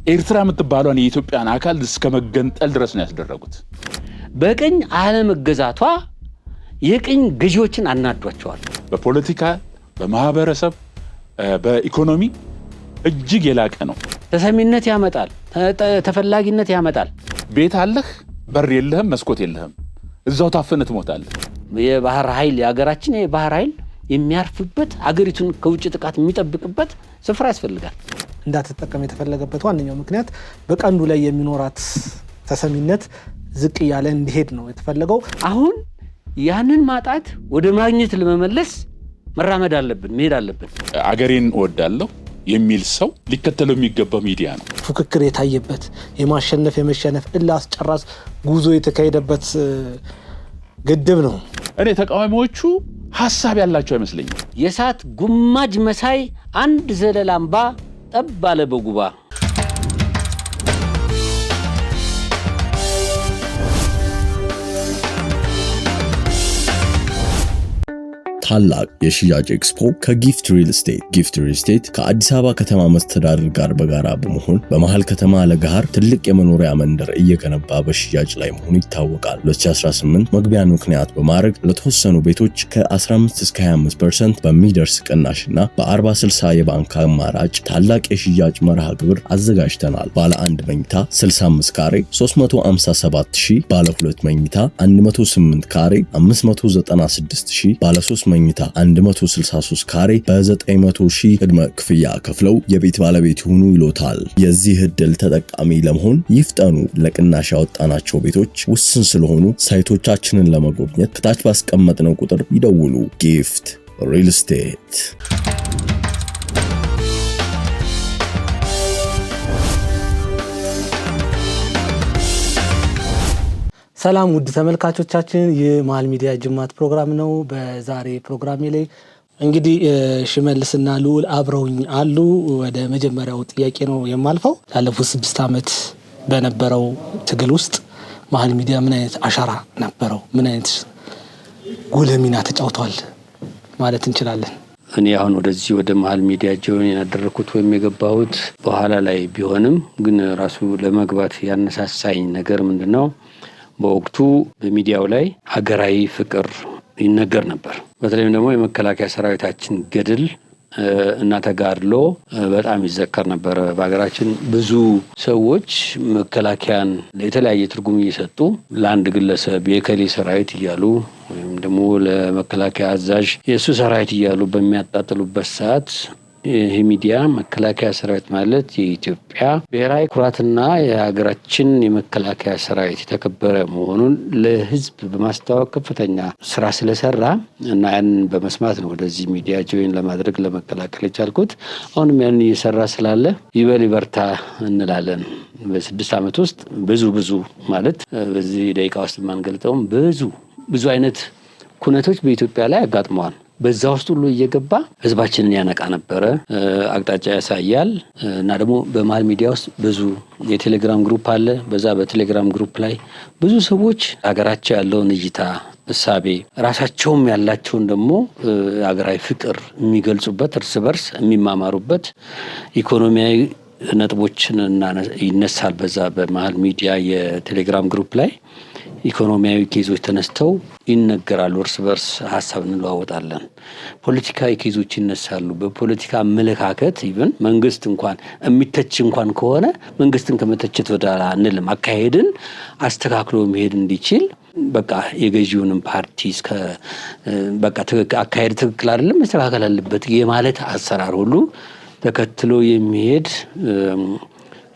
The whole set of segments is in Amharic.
ኤርትራ የምትባለውን የኢትዮጵያን አካል እስከ መገንጠል ድረስ ነው ያስደረጉት። በቅኝ አለመገዛቷ የቅኝ ገዢዎችን አናዷቸዋል። በፖለቲካ፣ በማህበረሰብ፣ በኢኮኖሚ እጅግ የላቀ ነው። ተሰሚነት ያመጣል፣ ተፈላጊነት ያመጣል። ቤት አለህ፣ በር የለህም፣ መስኮት የለህም፣ እዛው ታፍነህ ትሞታለህ። የባህር ኃይል የሀገራችን የባህር ኃይል የሚያርፍበት አገሪቱን ከውጭ ጥቃት የሚጠብቅበት ስፍራ ያስፈልጋል። እንዳትጠቀም የተፈለገበት ዋነኛው ምክንያት በቀንዱ ላይ የሚኖራት ተሰሚነት ዝቅ እያለ እንዲሄድ ነው የተፈለገው። አሁን ያንን ማጣት ወደ ማግኘት ለመመለስ መራመድ አለብን፣ መሄድ አለብን። አገሬን እወዳለሁ የሚል ሰው ሊከተለው የሚገባው ሚዲያ ነው። ፉክክር የታየበት የማሸነፍ የመሸነፍ እልህ አስጨራሽ ጉዞ የተካሄደበት ግድብ ነው። እኔ ተቃዋሚዎቹ ሐሳብ ያላቸው አይመስለኝም። የእሳት ጉማጅ መሳይ አንድ ዘለላምባ ጠብ ባለ በጉባ ታላቅ የሽያጭ ኤክስፖ ከጊፍት ሪል ስቴት። ጊፍት ሪል ስቴት ከአዲስ አበባ ከተማ መስተዳድር ጋር በጋራ በመሆን በመሃል ከተማ ለገሃር ትልቅ የመኖሪያ መንደር እየገነባ በሽያጭ ላይ መሆኑ ይታወቃል። 2018 መግቢያን ምክንያት በማድረግ ለተወሰኑ ቤቶች ከ15 እስከ 25% በሚደርስ ቅናሽና በ40/60 የባንክ አማራጭ ታላቅ የሽያጭ መርሃ ግብር አዘጋጅተናል። ባለ 1 መኝታ 65 ካሬ 357,000፣ ባለ 2 መኝታ 108 ካሬ 596,000፣ ባለ 3 መኝታ 163 ካሬ በ900,000 ቅድመ ክፍያ ከፍለው የቤት ባለቤት ይሁኑ ይሎታል። የዚህ ዕድል ተጠቃሚ ለመሆን ይፍጠኑ። ለቅናሽ ያወጣናቸው ቤቶች ውስን ስለሆኑ ሳይቶቻችንን ለመጎብኘት ከታች ባስቀመጥነው ቁጥር ይደውሉ። ጊፍት ሪል ስቴት። ሰላም ውድ ተመልካቾቻችን፣ የመሃል ሚዲያ ጅማት ፕሮግራም ነው። በዛሬ ፕሮግራሜ ላይ እንግዲህ ሽመልስና ልዑል አብረውኝ አሉ። ወደ መጀመሪያው ጥያቄ ነው የማልፈው። ላለፉት 6 ዓመት በነበረው ትግል ውስጥ መሃል ሚዲያ ምን አይነት አሻራ ነበረው? ምን አይነት ጉልህ ሚና ተጫውቷል ማለት እንችላለን? እኔ አሁን ወደዚህ ወደ መሃል ሚዲያ ጆይን ያደረኩት ወይም የገባሁት በኋላ ላይ ቢሆንም ግን ራሱ ለመግባት ያነሳሳኝ ነገር ምንድነው? በወቅቱ በሚዲያው ላይ ሀገራዊ ፍቅር ይነገር ነበር። በተለይም ደግሞ የመከላከያ ሰራዊታችን ገድል እና ተጋድሎ በጣም ይዘከር ነበር። በሀገራችን ብዙ ሰዎች መከላከያን የተለያየ ትርጉም እየሰጡ ለአንድ ግለሰብ የከሌ ሰራዊት እያሉ ወይም ደግሞ ለመከላከያ አዛዥ የእሱ ሰራዊት እያሉ በሚያጣጥሉበት ሰዓት ይህ ሚዲያ መከላከያ ሰራዊት ማለት የኢትዮጵያ ብሔራዊ ኩራትና የሀገራችን የመከላከያ ሰራዊት የተከበረ መሆኑን ለሕዝብ በማስተዋወቅ ከፍተኛ ስራ ስለሰራ እና ያንን በመስማት ነው ወደዚህ ሚዲያ ጆይን ለማድረግ ለመቀላቀል የቻልኩት። አሁንም ያንን እየሰራ ስላለ ይበል ይበርታ እንላለን። በ6 ዓመት ውስጥ ብዙ ማለት በዚህ ደቂቃ ውስጥ የማንገልጠውም ብዙ አይነት ኩነቶች በኢትዮጵያ ላይ አጋጥመዋል። በዛ ውስጥ ሁሉ እየገባ ህዝባችንን ያነቃ ነበረ፣ አቅጣጫ ያሳያል። እና ደግሞ በመሃል ሚዲያ ውስጥ ብዙ የቴሌግራም ግሩፕ አለ። በዛ በቴሌግራም ግሩፕ ላይ ብዙ ሰዎች ሀገራቸው ያለውን እይታ፣ እሳቤ፣ ራሳቸውም ያላቸውን ደግሞ ሀገራዊ ፍቅር የሚገልጹበት፣ እርስ በርስ የሚማማሩበት ኢኮኖሚያዊ ነጥቦችን ይነሳል። በዛ በመሃል ሚዲያ የቴሌግራም ግሩፕ ላይ ኢኮኖሚያዊ ኬዞች ተነስተው ይነገራሉ። እርስ በርስ ሀሳብ እንለዋወጣለን። ፖለቲካዊ ኬዞች ይነሳሉ። በፖለቲካ አመለካከት ኢቭን መንግስት እንኳን የሚተች እንኳን ከሆነ መንግስትን ከመተቸት ወደ ኋላ አንልም። አካሄድን አስተካክሎ መሄድ እንዲችል በቃ የገዢውንም ፓርቲ እስከ በቃ አካሄድ ትክክል አይደለም መስተካከል አለበት የማለት አሰራር ሁሉ ተከትሎ የሚሄድ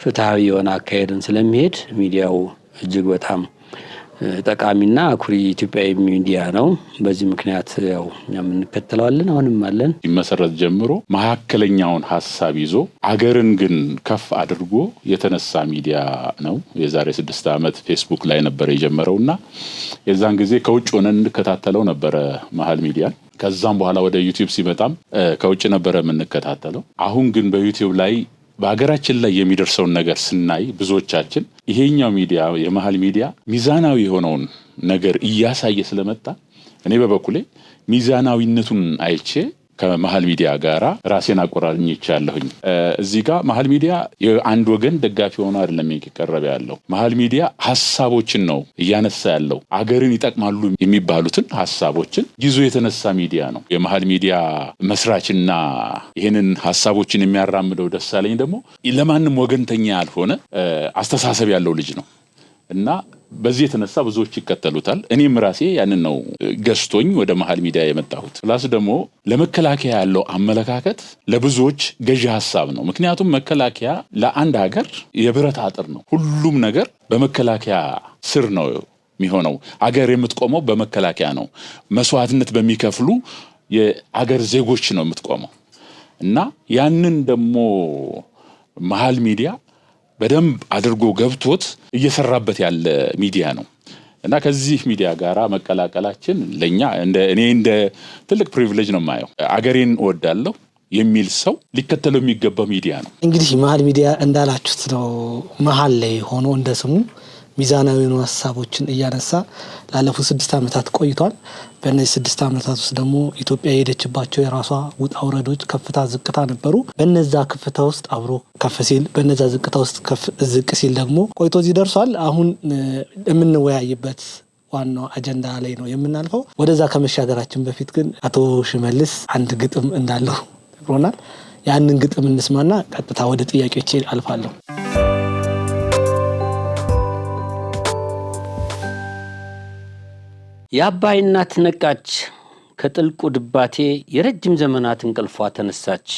ፍትሃዊ የሆነ አካሄድን ስለሚሄድ ሚዲያው እጅግ በጣም ጠቃሚና አኩሪ ኢትዮጵያዊ ሚዲያ ነው። በዚህ ምክንያት ያው እኛም እንከተለዋለን፣ አሁንም አለን። ሲመሰረት ጀምሮ መካከለኛውን ሐሳብ ይዞ አገርን ግን ከፍ አድርጎ የተነሳ ሚዲያ ነው። የዛሬ 6 ዓመት ፌስቡክ ላይ ነበር የጀመረውና የዛን ጊዜ ከውጭ ሆነን እንከታተለው ነበር መሃል ሚዲያ። ከዛም በኋላ ወደ ዩቲዩብ ሲመጣም ከውጭ ነበር የምንከታተለው። አሁን ግን በዩቲዩብ ላይ በሀገራችን ላይ የሚደርሰውን ነገር ስናይ ብዙዎቻችን ይሄኛው ሚዲያ የመሃል ሚዲያ ሚዛናዊ የሆነውን ነገር እያሳየ ስለመጣ እኔ በበኩሌ ሚዛናዊነቱን አይቼ ከመሃል ሚዲያ ጋራ ራሴን አቆራኝቻለሁኝ። እዚህ ጋር መሃል ሚዲያ የአንድ ወገን ደጋፊ ሆኖ አይደለም እየቀረበ ያለው። መሃል ሚዲያ ሐሳቦችን ነው እያነሳ ያለው። አገርን ይጠቅማሉ የሚባሉትን ሐሳቦችን ይዞ የተነሳ ሚዲያ ነው። የመሃል ሚዲያ መስራችና ይሄንን ሐሳቦችን የሚያራምደው ደሳለኝ ደግሞ ለማንም ወገንተኛ ያልሆነ አስተሳሰብ ያለው ልጅ ነው እና በዚህ የተነሳ ብዙዎች ይከተሉታል። እኔም ራሴ ያንን ነው ገስቶኝ ወደ መሃል ሚዲያ የመጣሁት። ፕላስ ደግሞ ለመከላከያ ያለው አመለካከት ለብዙዎች ገዢ ሐሳብ ነው። ምክንያቱም መከላከያ ለአንድ ሀገር የብረት አጥር ነው። ሁሉም ነገር በመከላከያ ስር ነው የሚሆነው። ሀገር የምትቆመው በመከላከያ ነው። መስዋዕትነት በሚከፍሉ የአገር ዜጎች ነው የምትቆመው እና ያንን ደግሞ መሃል ሚዲያ በደንብ አድርጎ ገብቶት እየሰራበት ያለ ሚዲያ ነው እና ከዚህ ሚዲያ ጋራ መቀላቀላችን ለኛ እኔ እንደ ትልቅ ፕሪቪሌጅ ነው የማየው። አገሬን እወዳለሁ የሚል ሰው ሊከተለው የሚገባው ሚዲያ ነው። እንግዲህ መሃል ሚዲያ እንዳላችሁት ነው። መሃል ላይ ሆኖ እንደ ስሙ ሚዛናዊ የሆኑ ሀሳቦችን እያነሳ ላለፉት 6 ዓመታት ቆይቷል። በእነዚህ 6 ዓመታት ውስጥ ደግሞ ኢትዮጵያ የሄደችባቸው የራሷ ውጣ ውረዶች፣ ከፍታ ዝቅታ ነበሩ። በነዛ ከፍታ ውስጥ አብሮ ከፍ ሲል፣ በነዛ ዝቅታ ውስጥ ዝቅ ሲል ደግሞ ቆይቶ እዚህ ደርሷል። አሁን የምንወያይበት ዋናው አጀንዳ ላይ ነው የምናልፈው። ወደዛ ከመሻገራችን በፊት ግን አቶ ሽመልስ አንድ ግጥም እንዳለው ብሎናል። ያንን ግጥም እንስማና ቀጥታ ወደ ጥያቄዎች አልፋለሁ። የአባይ እናት ነቃች፣ ከጥልቁ ድባቴ የረጅም ዘመናት እንቅልፏ ተነሳች።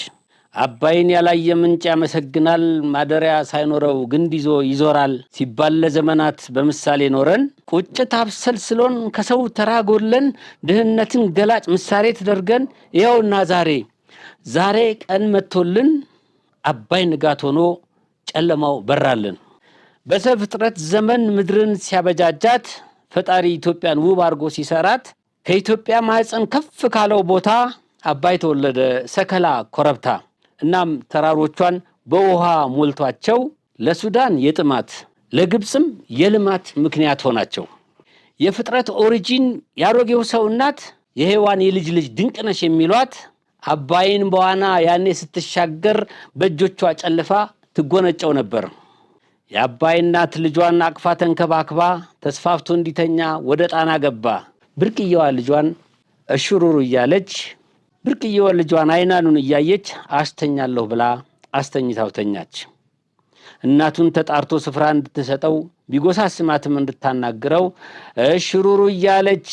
አባይን ያላየ ምንጭ ያመሰግናል፣ ማደሪያ ሳይኖረው ግንድ ይዞ ይዞራል ሲባል ለዘመናት በምሳሌ ኖረን፣ ቁጭት አብሰልስሎን ከሰው ተራጎለን፣ ድህነትን ገላጭ ምሳሌ ተደርገን ይኸውና ዛሬ ቀን መጥቶልን አባይ ንጋት ሆኖ ጨለማው በራልን። በዘፍጥረት ዘመን ምድርን ሲያበጃጃት ፈጣሪ ኢትዮጵያን ውብ አድርጎ ሲሰራት፣ ከኢትዮጵያ ማህፀን ከፍ ካለው ቦታ አባይ ተወለደ ሰከላ ኮረብታ። እናም ተራሮቿን በውሃ ሞልቷቸው ለሱዳን የጥማት ለግብፅም የልማት ምክንያት ሆናቸው። የፍጥረት ኦሪጂን ያሮጌው ሰው እናት የሔዋን የልጅ ልጅ ድንቅነሽ የሚሏት አባይን በዋና ያኔ ስትሻገር በእጆቿ ጨልፋ ትጎነጨው ነበር። የአባይ እናት ልጇን አቅፋ ተንከባክባ ተስፋፍቶ እንዲተኛ ወደ ጣና ገባ። ብርቅየዋ ልጇን እሽሩሩ እያለች ብርቅየዋ ልጇን አይናኑን እያየች አስተኛለሁ ብላ አስተኝታው ተኛች። እናቱን ተጣርቶ ስፍራ እንድትሰጠው ቢጎሳስማትም እንድታናግረው እሽሩሩ እያለች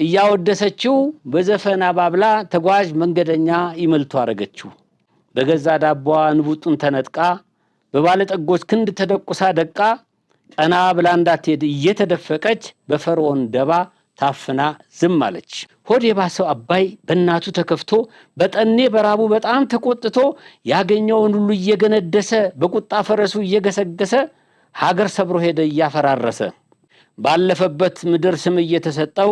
እያወደሰችው በዘፈን አባብላ ተጓዥ መንገደኛ ይመልቱ አረገችው። በገዛ ዳቧ ንቡጡን ተነጥቃ በባለጠጎች ክንድ ተደቁሳ ደቃ ቀና ብላ እንዳትሄድ እየተደፈቀች በፈርዖን ደባ ታፍና ዝም አለች። ሆድ የባሰው አባይ በእናቱ ተከፍቶ በጠኔ በራቡ በጣም ተቆጥቶ ያገኘውን ሁሉ እየገነደሰ በቁጣ ፈረሱ እየገሰገሰ ሀገር ሰብሮ ሄደ እያፈራረሰ። ባለፈበት ምድር ስም እየተሰጠው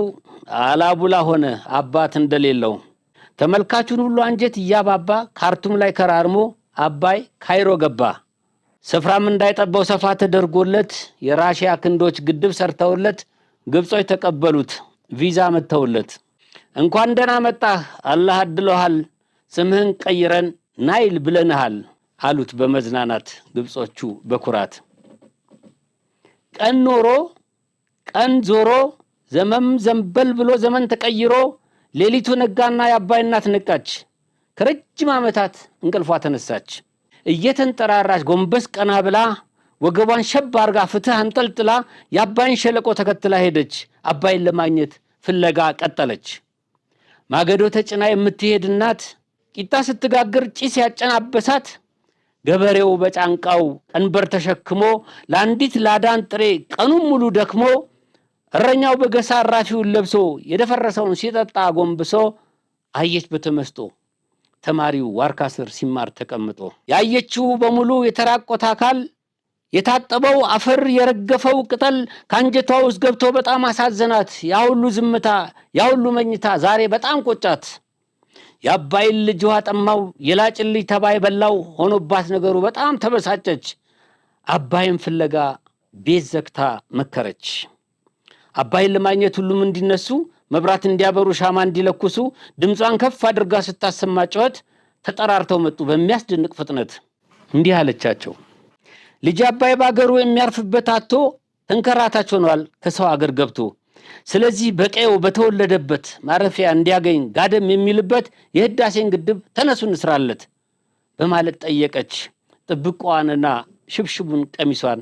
አላቡላ ሆነ አባት እንደሌለው። ተመልካቹን ሁሉ አንጀት እያባባ ካርቱም ላይ ከራርሞ አባይ ካይሮ ገባ። ስፍራም እንዳይጠባው ሰፋ ተደርጎለት የራሽያ ክንዶች ግድብ ሰርተውለት ግብጾች ተቀበሉት ቪዛ መተውለት። እንኳን ደህና መጣህ አላህ አድሎሃል፣ ስምህን ቀይረን ናይል ብለንሃል አሉት በመዝናናት ግብጾቹ በኩራት። ቀን ኖሮ ቀን ዞሮ ዘመም ዘንበል ብሎ ዘመን ተቀይሮ ሌሊቱ ነጋና የአባይ እናት ነቃች። ከረጅም ዓመታት እንቅልፏ ተነሳች። እየተንጠራራች ጎንበስ ቀና ብላ ወገቧን ሸብ አርጋ ፍትህ አንጠልጥላ የአባይን ሸለቆ ተከትላ ሄደች። አባይን ለማግኘት ፍለጋ ቀጠለች። ማገዶ ተጭና የምትሄድ እናት ቂጣ ስትጋግር ጭስ ያጨናበሳት፣ ገበሬው በጫንቃው ቀንበር ተሸክሞ ለአንዲት ላዳን ጥሬ ቀኑን ሙሉ ደክሞ፣ እረኛው በገሳ አራፊውን ለብሶ የደፈረሰውን ሲጠጣ ጎንብሶ አየች በተመስጦ ተማሪው ዋርካ ስር ሲማር ተቀምጦ። ያየችው በሙሉ የተራቆተ አካል የታጠበው አፈር የረገፈው ቅጠል ካንጀቷ ውስጥ ገብቶ በጣም አሳዘናት። ያ ሁሉ ዝምታ ያ ሁሉ መኝታ ዛሬ በጣም ቆጫት። የአባይን ልጅ ውሃ ጠማው የላጭን ልጅ ተባይ በላው ሆኖባት ነገሩ በጣም ተበሳጨች። አባይን ፍለጋ ቤት ዘግታ መከረች። አባይን ለማግኘት ሁሉም እንዲነሱ መብራት እንዲያበሩ ሻማ እንዲለኩሱ ድምጿን ከፍ አድርጋ ስታሰማ ጩኸት ተጠራርተው መጡ በሚያስደንቅ ፍጥነት። እንዲህ አለቻቸው፣ ልጅ አባይ ባገሩ የሚያርፍበት አጥቶ ተንከራታች ሆኗል ከሰው አገር ገብቶ። ስለዚህ በቀየው በተወለደበት ማረፊያ እንዲያገኝ ጋደም የሚልበት የህዳሴን ግድብ ተነሱ እንስራለት በማለት ጠየቀች። ጥብቋንና ሽብሽቡን ቀሚሷን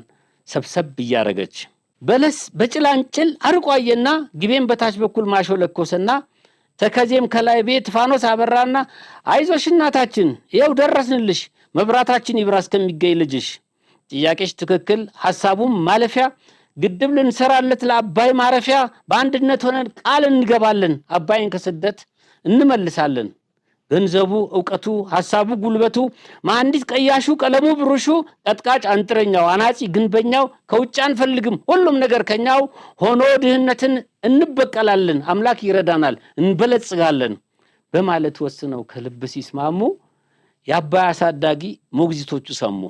ሰብሰብ እያረገች በለስ በጭላንጭል አርቋየና ግቤን በታች በኩል ማሾ ለኮሰና ተከዜም ከላይ ቤት ፋኖስ አበራና አይዞሽ እናታችን ይኸው ደረስንልሽ መብራታችን ይብራ እስከሚገኝ ልጅሽ። ጥያቄሽ ትክክል ሐሳቡም ማለፊያ ግድብ ልንሰራለት ለአባይ ማረፊያ በአንድነት ሆነን ቃል እንገባለን አባይን ከስደት እንመልሳለን። ገንዘቡ ዕውቀቱ ሐሳቡ ጉልበቱ መሐንዲስ ቀያሹ ቀለሙ ብሩሹ ቀጥቃጭ አንጥረኛው አናጺ ግንበኛው ከውጭ አንፈልግም ሁሉም ነገር ከኛው ሆኖ ድህነትን እንበቀላለን አምላክ ይረዳናል እንበለጽጋለን በማለት ወስነው ከልብ ሲስማሙ የአባይ አሳዳጊ ሞግዚቶቹ ሰሙ።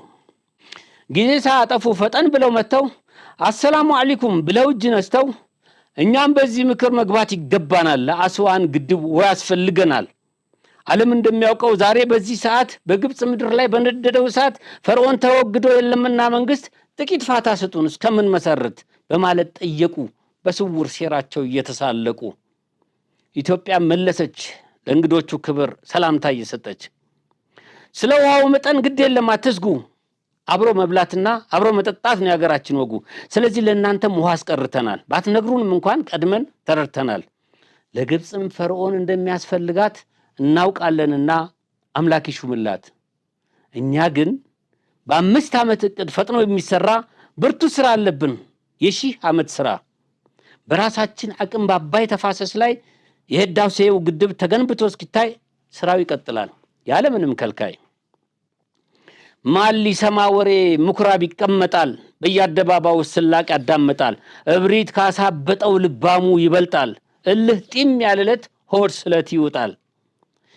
ጊዜ ሳያጠፉ ፈጠን ብለው መጥተው አሰላሙ አለይኩም ብለው እጅ ነስተው እኛም በዚህ ምክር መግባት ይገባናል ለአስዋን ግድብ ውሃ ያስፈልገናል። ዓለም እንደሚያውቀው ዛሬ በዚህ ሰዓት በግብጽ ምድር ላይ በነደደው እሳት ፈርዖን ተወግዶ የለምና መንግስት ጥቂት ፋታ ስጡን እስከምን መሰረት በማለት ጠየቁ በስውር ሴራቸው እየተሳለቁ። ኢትዮጵያ መለሰች ለእንግዶቹ ክብር ሰላምታ እየሰጠች ስለ ውሃው መጠን ግድ የለም አትስጉ አብሮ መብላትና አብሮ መጠጣት ነው ያገራችን ወጉ። ስለዚህ ለእናንተም ውሃ አስቀርተናል ባትነግሩንም እንኳን ቀድመን ተረድተናል። ለግብጽም ፈርዖን እንደሚያስፈልጋት እናውቃለንና አምላክ ይሹምላት። እኛ ግን በ5 ዓመት እቅድ ፈጥኖ የሚሰራ ብርቱ ስራ አለብን የ1000 ዓመት ስራ። በራሳችን አቅም በአባይ ተፋሰስ ላይ የህዳሴው ግድብ ተገንብቶ እስኪታይ ስራው ይቀጥላል ያለ ምንም ከልካይ። ማን ሊሰማ ወሬ ምኩራብ ይቀመጣል በየአደባባዩ ስላቅ ያዳምጣል። እብሪት ካሳበጠው ልባሙ ይበልጣል እልህ ጢም ያለለት ሆድ ስለት ይውጣል።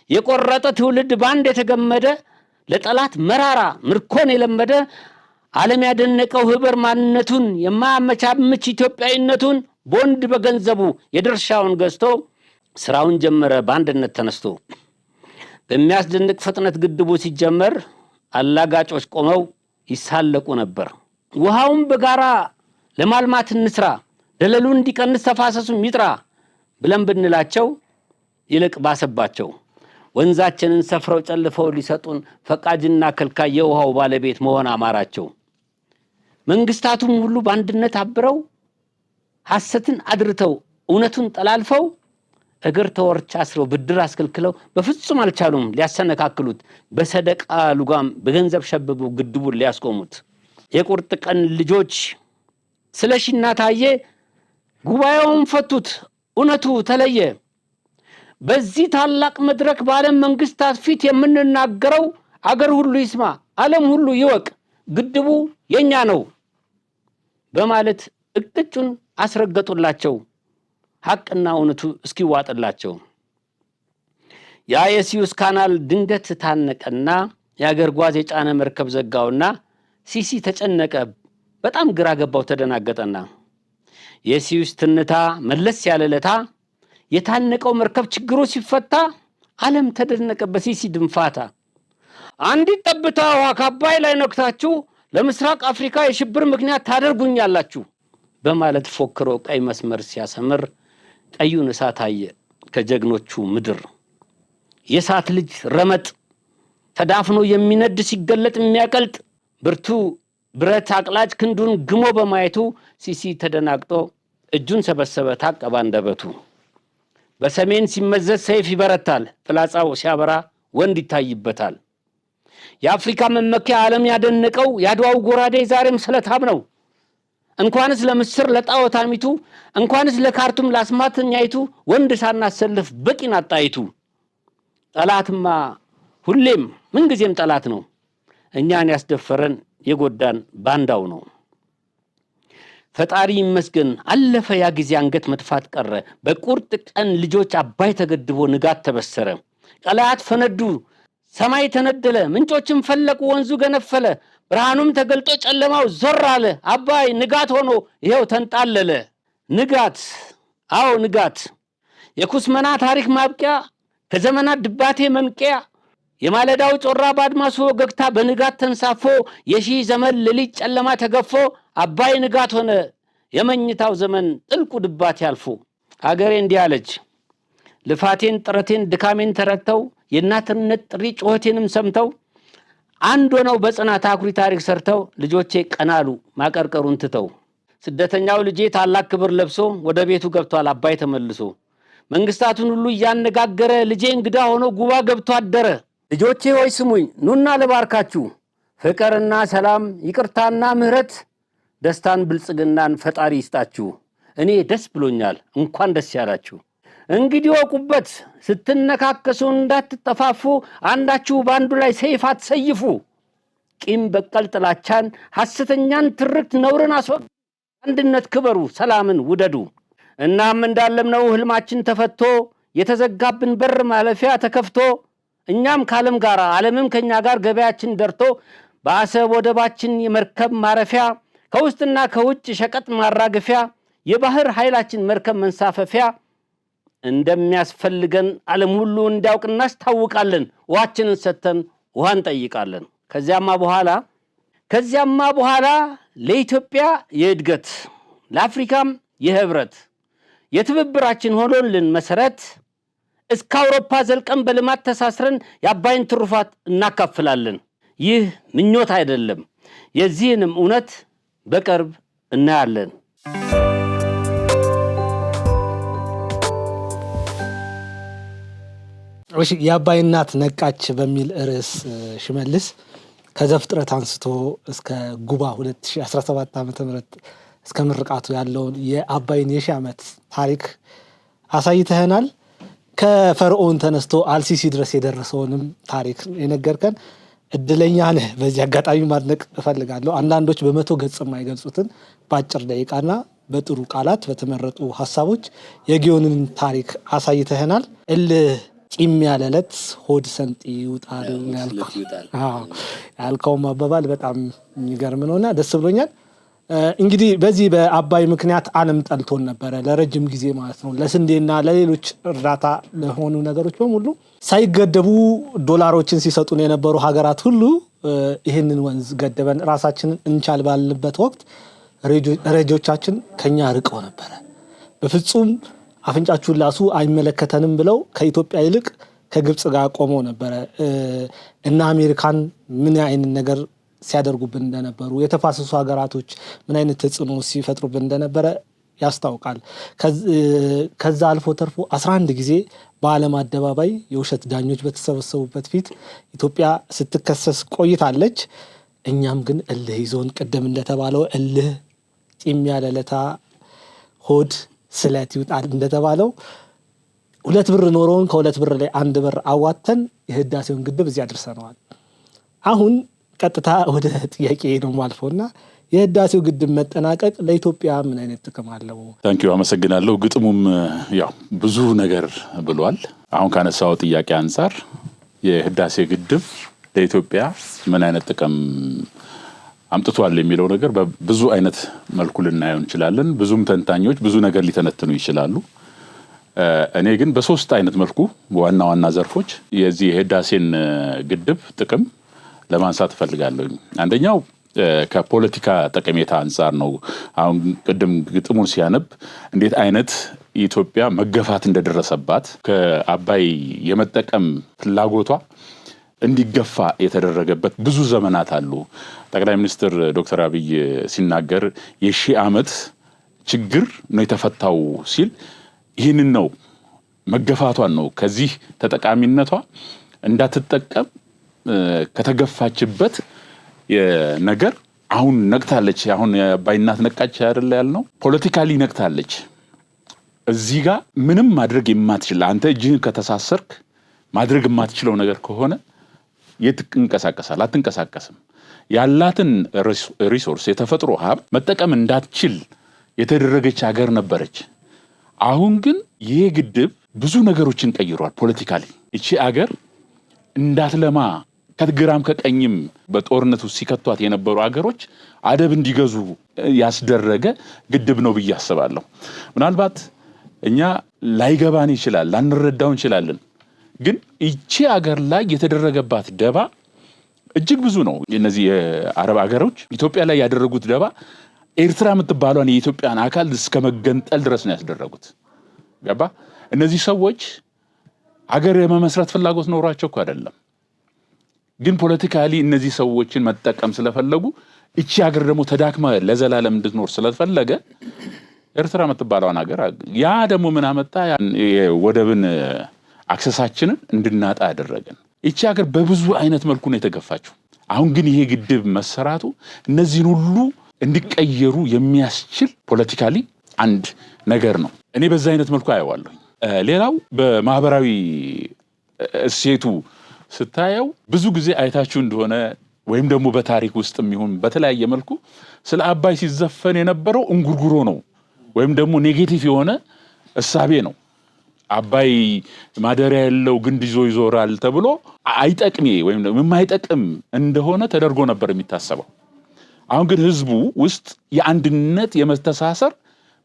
የቆረጠ ትውልድ ባንድ የተገመደ ለጠላት መራራ ምርኮን የለመደ ዓለም ያደነቀው ህበር ማንነቱን የማያመቻምች ኢትዮጵያዊነቱን ቦንድ በገንዘቡ የድርሻውን ገዝቶ ስራውን ጀመረ በአንድነት ተነስቶ። በሚያስደንቅ ፍጥነት ግድቡ ሲጀመር አላጋጮች ቆመው ይሳለቁ ነበር። ውሃውን በጋራ ለማልማት እንስራ ደለሉ እንዲቀንስ ተፋሰሱም ይጥራ ብለን ብንላቸው ይልቅ ባሰባቸው። ወንዛችንን ሰፍረው ጨልፈው ሊሰጡን ፈቃጅና ከልካይ የውሃው ባለቤት መሆን አማራቸው። መንግስታቱም ሁሉ በአንድነት አብረው ሐሰትን አድርተው እውነቱን ጠላልፈው እግር ተወርች አስረው ብድር አስከልክለው በፍጹም አልቻሉም ሊያሰነካክሉት። በሰደቃ ሉጋም በገንዘብ ሸብቡ ግድቡን ሊያስቆሙት። የቁርጥ ቀን ልጆች ስለሺና ታየ ጉባኤውን ፈቱት እውነቱ ተለየ። በዚህ ታላቅ መድረክ በዓለም መንግስታት ፊት የምንናገረው አገር ሁሉ ይስማ ዓለም ሁሉ ይወቅ ግድቡ የኛ ነው በማለት እቅጩን አስረገጡላቸው ሐቅና እውነቱ እስኪዋጥላቸው። ያ የሲዩስ ካናል ድንገት ታነቀና የአገር ጓዝ የጫነ መርከብ ዘጋውና ሲሲ ተጨነቀ በጣም ግራ ገባው ተደናገጠና። የሲዩስ ትንታ መለስ ያለለታ የታነቀው መርከብ ችግሩ ሲፈታ ዓለም ተደነቀ በሲሲ ድንፋታ። አንዲት ጠብታ ውሃ ከአባይ ላይ ነክታችሁ ለምስራቅ አፍሪካ የሽብር ምክንያት ታደርጉኛላችሁ በማለት ፎክሮ ቀይ መስመር ሲያሰምር ቀዩን እሳት አየ ከጀግኖቹ ምድር። የእሳት ልጅ ረመጥ ተዳፍኖ የሚነድ ሲገለጥ የሚያቀልጥ ብርቱ ብረት አቅላጭ ክንዱን ግሞ በማየቱ ሲሲ ተደናግጦ እጁን ሰበሰበ ታቀባ አንደበቱ። በሰሜን ሲመዘዝ ሰይፍ ይበረታል ፍላጻው ሲያበራ ወንድ ይታይበታል። የአፍሪካ መመኪያ ዓለም ያደነቀው ያድዋው ጎራዴ ዛሬም ስለታም ነው። እንኳንስ ለምስር ለጣዖታሚቱ እንኳንስ ለካርቱም ላስማተኛይቱ ወንድ ሳናሰልፍ በቂን አጣይቱ። ጠላትማ ሁሌም ምንጊዜም ጠላት ነው እኛን ያስደፈረን የጎዳን ባንዳው ነው። ፈጣሪ ይመስገን አለፈ ያ ጊዜ አንገት መጥፋት ቀረ። በቁርጥ ቀን ልጆች አባይ ተገድቦ ንጋት ተበሰረ። ቀላያት ፈነዱ ሰማይ ተነደለ ምንጮችም ፈለቁ ወንዙ ገነፈለ። ብርሃኑም ተገልጦ ጨለማው ዞር አለ አባይ ንጋት ሆኖ ይሄው ተንጣለለ። ንጋት አዎ ንጋት የኩስመና ታሪክ ማብቂያ ከዘመናት ድባቴ መንቂያ የማለዳው ጮራ ባድማሱ ወገግታ በንጋት ተንሳፎ የሺህ ዘመን ሌሊት ጨለማ ተገፎ አባይ ንጋት ሆነ የመኝታው ዘመን ጥልቁ ድባቴ ያልፎ አገሬ እንዲህ አለች ልፋቴን ጥረቴን ድካሜን ተረድተው የእናትነት ጥሪ ጮኸቴንም ሰምተው አንድ ሆነው በጽናት አኩሪ ታሪክ ሰርተው ልጆቼ ቀናሉ ማቀርቀሩን ትተው ስደተኛው ልጄ ታላቅ ክብር ለብሶ ወደ ቤቱ ገብቷል አባይ ተመልሶ መንግስታቱን ሁሉ እያነጋገረ ልጄ እንግዳ ሆኖ ጉባ ገብቶ አደረ ልጆቼ ሆይ ስሙኝ ኑና ልባርካችሁ ፍቅርና ሰላም ይቅርታና ምህረት ደስታን ብልጽግናን ፈጣሪ ይስጣችሁ እኔ ደስ ብሎኛል እንኳን ደስ ያላችሁ እንግዲህ ወቁበት ስትነካከሱ እንዳትጠፋፉ አንዳችሁ ባንዱ ላይ ሰይፍ አትሰይፉ ቂም በቀል ጥላቻን ሐሰተኛን ትርክት ነውርን አስወግዱ አንድነት ክበሩ ሰላምን ውደዱ እናም እንዳለምነው ህልማችን ተፈቶ የተዘጋብን በር ማለፊያ ተከፍቶ እኛም ካለም ጋር ዓለምም ከኛ ጋር ገበያችን ደርቶ በአሰብ ወደባችን የመርከብ ማረፊያ ከውስጥና ከውጭ ሸቀጥ ማራገፊያ የባህር ኃይላችን መርከብ መንሳፈፊያ እንደሚያስፈልገን ዓለም ሁሉ እንዲያውቅ እናስታውቃለን ውሃችንን ሰተን ውሃን ጠይቃለን ከዚያማ በኋላ ለኢትዮጵያ የእድገት ለአፍሪካም የህብረት የትብብራችን ሆኖልን መሰረት እስከ አውሮፓ ዘልቀን በልማት ተሳስረን የአባይን ትሩፋት እናካፍላለን ይህ ምኞት አይደለም የዚህንም እውነት በቅርብ እናያለን እሺ የአባይ እናት ነቃች በሚል ርዕስ ሽመልስ ከዘፍጥረት አንስቶ እስከ ጉባ 2017 ዓ.ም እስከ ምርቃቱ ያለውን የአባይን የሺህ ዓመት ታሪክ አሳይተህናል ከፈርዖን ተነስቶ አልሲሲ ድረስ የደረሰውንም ታሪክ የነገርከን እድለኛ ነህ በዚህ አጋጣሚ ማድነቅ እፈልጋለሁ አንዳንዶች በመቶ ገጽ የማይገልጹትን በአጭር ደቂቃና በጥሩ ቃላት በተመረጡ ሐሳቦች የጊዮንን ታሪክ አሳይተህናል ቂም ያለለት ሆድ ሰንጥ ይውጣል ያልከው ማባባል በጣም የሚገርም ነውና ደስ ብሎኛል እንግዲህ በዚህ በአባይ ምክንያት ዓለም ጠልቶን ነበር ለረጅም ጊዜ ማለት ነው ለስንዴና ለሌሎች እርዳታ ለሆኑ ነገሮች በሙሉ ሳይገደቡ ዶላሮችን ሲሰጡን የነበሩ ሀገራት ሁሉ ይሄንን ወንዝ ገደበን ራሳችንን እንቻል ባልንበት ወቅት ረጆቻችን ከኛ ርቀው ነበር በፍጹም አፍንጫችሁን ላሱ አይመለከተንም ብለው ከኢትዮጵያ ይልቅ ከግብጽ ጋር ቆመው ነበር እና አሜሪካን ምን አይነት ነገር ሲያደርጉብን እንደነበሩ የተፋሰሱ ሀገራቶች ምን አይነት ተጽዕኖ ሲፈጥሩብን እንደነበረ ያስታውቃል ከዛ አልፎ ተርፎ 11 ጊዜ በዓለም አደባባይ የውሸት ዳኞች በተሰበሰቡበት ፊት ኢትዮጵያ ስትከሰስ ቆይታለች እኛም ግን እልህ ይዞን ቀደም እንደተባለው እልህ ቂም ያለለታ ሆድ ስለት ይውጣል እንደተባለው 2 ብር ኖሮን ከ2 ብር ላይ 1 ብር አዋተን የህዳሴውን ግድብ እዚያ አድርሰናል አሁን ቀጥታ ወደ ጥያቄ ነው ማልፈውና የህዳሴው ግድብ መጠናቀቅ ለኢትዮጵያ ምን አይነት ጥቅም አለው ታንኪዩ አመሰግናለሁ ግጥሙም ያው ብዙ ነገር ብሏል አሁን ካነሳው ጥያቄ አንፃር የህዳሴ ግድብ ለኢትዮጵያ ምን አይነት ጥቅም አምጥቷል የሚለው ነገር በብዙ አይነት መልኩ ልናየው እንችላለን ብዙም ተንታኞች ብዙ ነገር ሊተነትኑ ይችላሉ እኔ ግን በሶስት አይነት መልኩ ዋና ዘርፎች የዚህ የህዳሴን ግድብ ጥቅም ለማንሳት ፈልጋለሁ አንደኛው ከፖለቲካ ጠቀሜታ አንፃር ነው አሁን ቅድም ግጥሙን ሲያነብ እንዴት አይነት ኢትዮጵያ መገፋት እንደደረሰባት ከአባይ የመጠቀም ፍላጎቷ እንዲገፋ የተደረገበት ብዙ ዘመናት አሉ ጠቅላይ ሚኒስትር ዶክተር አብይ ሲናገር የሺህ ዓመት ችግር ነው የተፈታው ሲል ይህንን ነው መገፋቷን ነው ከዚህ ተጠቃሚነቷ እንዳትጠቀም ከተገፋችበት የነገር አሁን ነቅታለች አሁን የአባይ እናት ነቃች አይደል ያልነው ፖለቲካሊ ነቅታለች እዚህ ጋር ምንም ማድረግ የማትችል አንተ እጅህን ከተሳሰርክ ማድረግ የማትችለው ነገር ከሆነ የትንቀሳቀሳል አትንቀሳቀስም ያላትን ሪሶርስ የተፈጥሮ ሀብት መጠቀም እንዳትችል የተደረገች ሀገር ነበረች አሁን ግን ይሄ ግድብ ብዙ ነገሮችን ቀይሯል ፖለቲካሊ እቺ ሀገር እንዳትለማ ከግራም ከቀኝም በጦርነቱ ሲከቷት የነበሩ ሀገሮች አደብ እንዲገዙ ያስደረገ ግድብ ነው ብዬ አስባለሁ ምናልባት እኛ ላይገባን ይችላል፣ ላንረዳው እንችላለን። ግን እቺ ሀገር ላይ የተደረገባት ደባ እጅግ ብዙ ነው። እነዚህ የአረብ ሀገሮች ኢትዮጵያ ላይ ያደረጉት ደባ ኤርትራ የምትባሏን የኢትዮጵያን አካል እስከ መገንጠል ድረስ ነው ያስደረጉት። ገባ? እነዚህ ሰዎች ሀገር የመመስረት ፍላጎት ኖሯቸው እኮ አይደለም። ግን ፖለቲካሊ እነዚህ ሰዎችን መጠቀም ስለፈለጉ እቺ ሀገር ደግሞ ተዳክማ ለዘላለም እንድትኖር ስለፈለገ ኤርትራ የምትባሏን ሀገር ያ ደግሞ ምን አመጣ? የወደብን አክሰሳችንን እንድናጣ ያደረገን። እቺ ሀገር በብዙ አይነት መልኩ ነው የተገፋችው። አሁን ግን ይሄ ግድብ መሰራቱ እነዚህን ሁሉ እንዲቀየሩ የሚያስችል ፖለቲካሊ አንድ ነገር ነው። እኔ በዛ አይነት መልኩ አየዋለሁ። ሌላው በማህበራዊ እሴቱ ስታየው ብዙ ጊዜ አይታችሁ እንደሆነ ወይም ደግሞ በታሪክ ውስጥም ይሁን በተለያየ መልኩ ስለ አባይ ሲዘፈን የነበረው እንጉርጉሮ ነው ወይም ደግሞ ኔጌቲቭ የሆነ እሳቤ ነው። አባይ ማደሪያ ያለው ግንድ ይዞ ይዞራል ተብሎ አይጠቅሜ ወይም ደግሞ የማይጠቅም እንደሆነ ተደርጎ ነበር የሚታሰበው። አሁን ግን ህዝቡ ውስጥ የአንድነት የመተሳሰር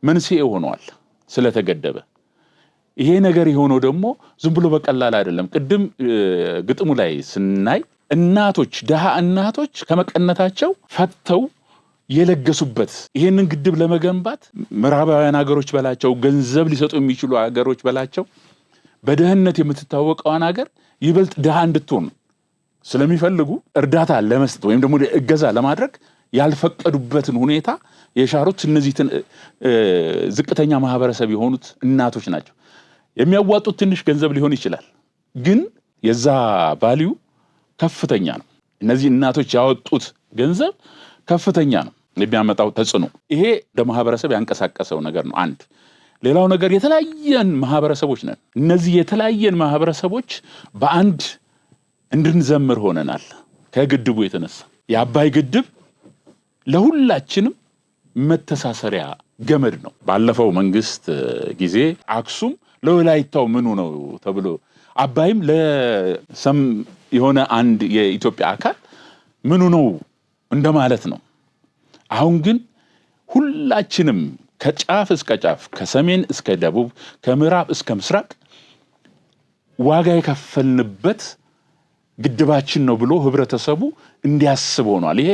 መንስኤ ሆኗል ስለተገደበ። ይሄ ነገር የሆነው ደግሞ ዝም ብሎ በቀላል አይደለም። ቅድም ግጥሙ ላይ ስናይ እናቶች ደሃ እናቶች ከመቀነታቸው ፈተው የለገሱበት ይሄንን ግድብ ለመገንባት ምዕራባውያን ሀገሮች በላቸው ገንዘብ ሊሰጡ የሚችሉ ሀገሮች በላቸው በደህንነት የምትታወቀውን ሀገር ይበልጥ ደሃ እንድትሆን ስለሚፈልጉ እርዳታ ለመስጠት ወይም ደግሞ እገዛ ለማድረግ ያልፈቀዱበትን ሁኔታ የሻሩት እነዚህ ዝቅተኛ ማህበረሰብ የሆኑት እናቶች ናቸው። የሚያዋጡት ትንሽ ገንዘብ ሊሆን ይችላል፣ ግን የዛ ቫልዩ ከፍተኛ ነው። እነዚህ እናቶች ያወጡት ገንዘብ ከፍተኛ ነው የሚያመጣው ተጽዕኖ። ይሄ ለማህበረሰብ ያንቀሳቀሰው ነገር ነው። አንድ ሌላው ነገር የተለያየን ማህበረሰቦች ነን። እነዚህ የተለያየን ማህበረሰቦች በአንድ እንድንዘምር ሆነናል ከግድቡ የተነሳ። የአባይ ግድብ ለሁላችንም መተሳሰሪያ ገመድ ነው። ባለፈው መንግስት ጊዜ አክሱም ለወላይታው ምኑ ነው ተብሎ አባይም ለሰም የሆነ አንድ የኢትዮጵያ አካል ምኑ ነው እንደማለት ነው። አሁን ግን ሁላችንም ከጫፍ እስከ ጫፍ ከሰሜን እስከ ደቡብ ከምዕራብ እስከ ምስራቅ ዋጋ የከፈልንበት ግድባችን ነው ብሎ ህብረተሰቡ እንዲያስብ ሆኗል። ይሄ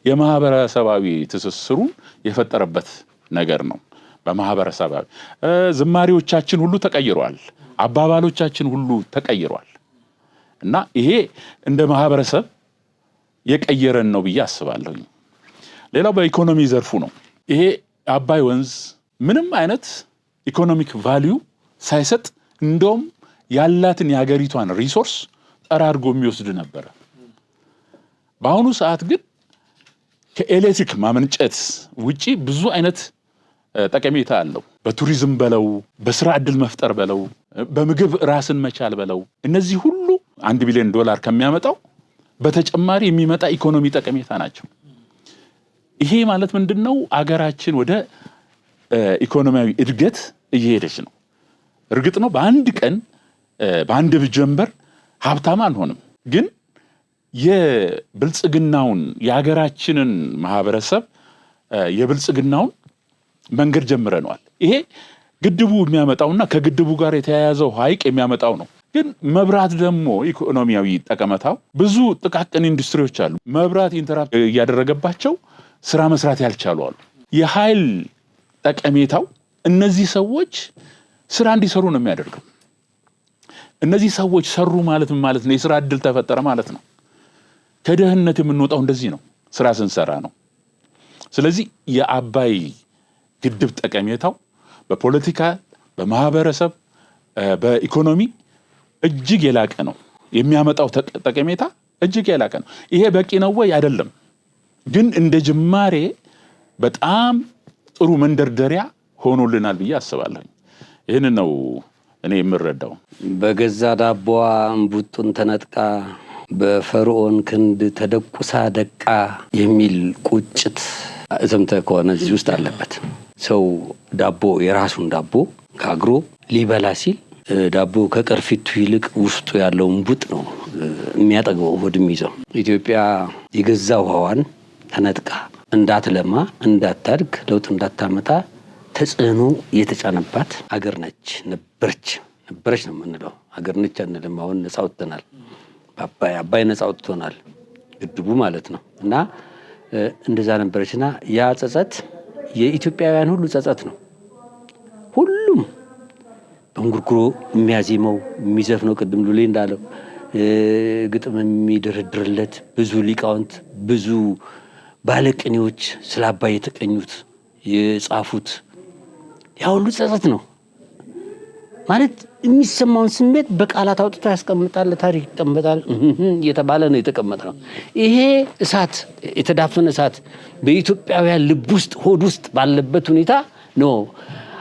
የማህበረሰባዊ ትስስሩን የፈጠረበት ነገር ነው። በማህበረሰባዊ ዝማሬዎቻችን ሁሉ ተቀይሯል፣ አባባሎቻችን ሁሉ ተቀይሯል። እና ይሄ እንደ ማህበረሰብ የቀየረን ነው ብዬ አስባለሁ። ሌላው በኢኮኖሚ ዘርፉ ነው። ይሄ አባይ ወንዝ ምንም አይነት ኢኮኖሚክ ቫልዩ ሳይሰጥ እንደውም ያላትን የሀገሪቷን ሪሶርስ ጠራርጎ የሚወስድ ነበር። በአሁኑ ሰዓት ግን ከኤሌክትሪክ ማመንጨት ውጪ ብዙ አይነት ጠቀሜታ አለው። በቱሪዝም በለው፣ በስራ ዕድል መፍጠር በለው፣ በምግብ ራስን መቻል በለው፣ እነዚህ ሁሉ $1 ቢሊዮን ከሚያመጣው በተጨማሪ የሚመጣ ኢኮኖሚ ጠቀሜታ ናቸው። ይሄ ማለት ምንድነው? አገራችን ወደ ኢኮኖሚያዊ እድገት እየሄደች ነው። እርግጥ ነው በአንድ ቀን በአንድ ጀንበር ሀብታም አንሆንም፣ ግን የብልጽግናውን የሀገራችንን ማህበረሰብ የብልጽግናውን መንገድ ጀምረናል። ይሄ ግድቡ የሚያመጣውና ከግድቡ ጋር የተያያዘው ሐይቅ የሚያመጣው ነው። ግን መብራት ደግሞ ኢኮኖሚያዊ ጠቀሜታው ብዙ ጥቃቅን ኢንዱስትሪዎች አሉ። መብራት ኢንተራፕት እያደረገባቸው ስራ መስራት ያልቻሉ አሉ። የኃይል ጠቀሜታው እነዚህ ሰዎች ስራ እንዲሰሩ ነው የሚያደርገው። እነዚህ ሰዎች ሰሩ ማለት ምን ማለት ነው? የስራ ዕድል ተፈጠረ ማለት ነው። ከድህነት የምንወጣው እንደዚህ ነው፣ ስራ ስንሰራ ነው። ስለዚህ የአባይ ግድብ ጠቀሜታው በፖለቲካ፣ በማህበረሰብ፣ በኢኮኖሚ እጅግ የላቀ ነው። የሚያመጣው ጠቀሜታ እጅግ የላቀ ነው። ይሄ በቂ ነው ወይ? አይደለም። ግን እንደ ጅማሬ በጣም ጥሩ መንደርደሪያ ሆኖልናል ብዬ አስባለሁ። ይህንን ነው እኔ የምረዳው። በገዛ ዳቦዋ እንቡጡን ተነጥቃ በፈርዖን ክንድ ተደቁሳ ደቃ የሚል ቁጭት ሰምተህ ከሆነ እዚህ ውስጥ አለበት። ሰው ዳቦ የራሱን ዳቦ ጋግሮ ሊበላ ሲል ዳቦ ከቅርፊቱ ይልቅ ውስጡ ያለው እንቡጥ ነው የሚያጠግበው ሆድም ይዘው። ኢትዮጵያ የገዛ ውሃዋን ተነጥቃ እንዳትለማ እንዳታድግ ለውጥ እንዳታመጣ ተጽዕኖ የተጫነባት አገር ነች። ነበረች ነው የምንለው። አገር ነች አንልም። አሁን ነፃ ወጥተናል። አባይ ነፃ ወጥቶናል፣ ግድቡ ማለት ነው። እና እንደዛ ነበረችና ያ ጸጸት የኢትዮጵያውያን ሁሉ ጸጸት ነው። ሁሉም በእንጉርጉሮ የሚያዜመው የሚዘፍነው፣ ቅድም ሉሌ እንዳለው ግጥም የሚደረድርለት ብዙ ሊቃውንት፣ ብዙ ባለቅኔዎች ስለ አባይ የተቀኙት የጻፉት ያ ሁሉ ጸጸት ነው ማለት። የሚሰማውን ስሜት በቃላት አውጥቶ ያስቀምጣል፣ ታሪክ ይቀመጣል እየተባለ ነው የተቀመጠው። ይሄ እሳት፣ የተዳፈነ እሳት በኢትዮጵያውያን ልብ ውስጥ ሆድ ውስጥ ባለበት ሁኔታ ነው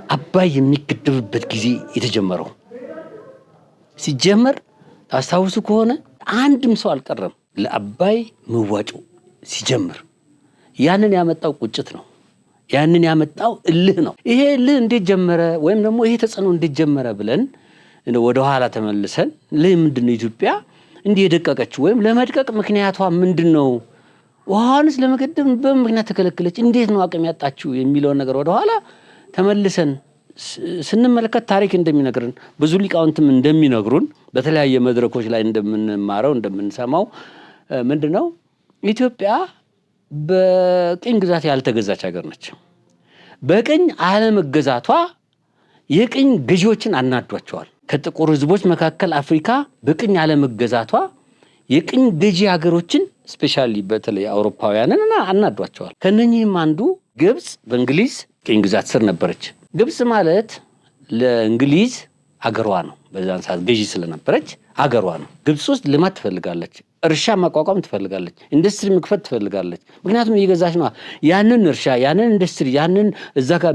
አባይ የሚገደብበት ጊዜ የተጀመረው። ሲጀመር ታስታውሱ ከሆነ አንድም ሰው አልቀረም ለአባይ መዋጮ ሲጀምር። ያንን ያመጣው ቁጭት ነው። ያንን ያመጣው እልህ ነው። ይሄ እልህ እንዴት ጀመረ ወይም ደግሞ ይሄ ተጽዕኖ እንዴት ጀመረ ብለን ወደ ኋላ ተመልሰን ለምንድነው ኢትዮጵያ እንዲህ የደቀቀችው ወይም ለመድቀቅ ምክንያቷ ምንድነው? ውሃንስ ለመገደብ በምን ምክንያት ተከለከለች? እንዴት ነው አቅም ያጣችው የሚለውን ነገር ወደ ኋላ ተመልሰን ስንመለከት ታሪክ እንደሚነግረን ብዙ ሊቃውንትም እንደሚነግሩን በተለያየ መድረኮች ላይ እንደምንማረው እንደምንሰማው ምንድነው ኢትዮጵያ በቅኝ ግዛት ያልተገዛች ሀገር ነች። በቅኝ አለመገዛቷ የቅኝ ገዢዎችን አናዷቸዋል። ከጥቁር ህዝቦች መካከል አፍሪካ በቅኝ አለመገዛቷ የቅኝ ገዢ ሀገሮችን ስፔሻሊ በተለይ አውሮፓውያንን አናዷቸዋል። ከነኚህም አንዱ ግብጽ በእንግሊዝ ቅኝ ግዛት ስር ነበረች። ግብጽ ማለት ለእንግሊዝ አገሯ ነው። በዛን ሰዓት ገዢ ስለነበረች አገሯ ነው። ግብጽ ውስጥ ልማት ትፈልጋለች፣ እርሻ ማቋቋም ትፈልጋለች፣ ኢንዱስትሪ መክፈት ትፈልጋለች። ምክንያቱም እየገዛች ነው። ያንን እርሻ፣ ያንን ኢንዱስትሪ፣ ያንን እዛ ጋር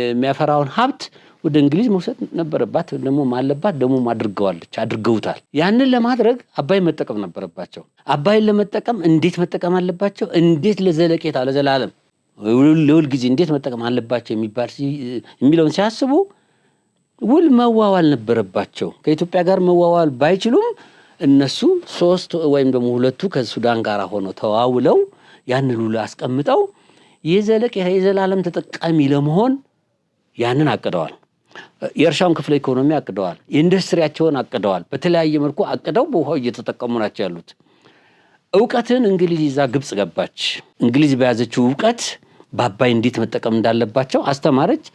የሚያፈራውን ሀብት ወደ እንግሊዝ መውሰድ ነበረባት፣ ደግሞ ማለባት፣ ደግሞ አድርገውታል። ያንን ለማድረግ አባይ መጠቀም ነበረባቸው። አባይን ለመጠቀም እንዴት መጠቀም አለባቸው? እንዴት ለዘለቄታ ለዘላለም ለሁል ጊዜ እንዴት መጠቀም አለባቸው የሚለውን ሲያስቡ ውል መዋዋል ነበረባቸው። ከኢትዮጵያ ጋር መዋዋል ባይችሉም እነሱ 3 ወይም ደግሞ 2 ከሱዳን ጋር ሆነው ተዋውለው ያንን ውል አስቀምጠው የዘላለም ተጠቃሚ ለመሆን ያንን አቅደዋል። የእርሻውን ክፍለ ኢኮኖሚ አቅደዋል። ኢንዱስትሪያቸውን አቅደዋል። በተለያየ መልኩ አቅደው በውሃው እየተጠቀሙ ናቸው ያሉት። ዕውቀትን እንግሊዝ ይዛ ግብጽ ገባች። እንግሊዝ በያዘችው ዕውቀት በአባይ እንዴት መጠቀም እንዳለባቸው አስተማረች፣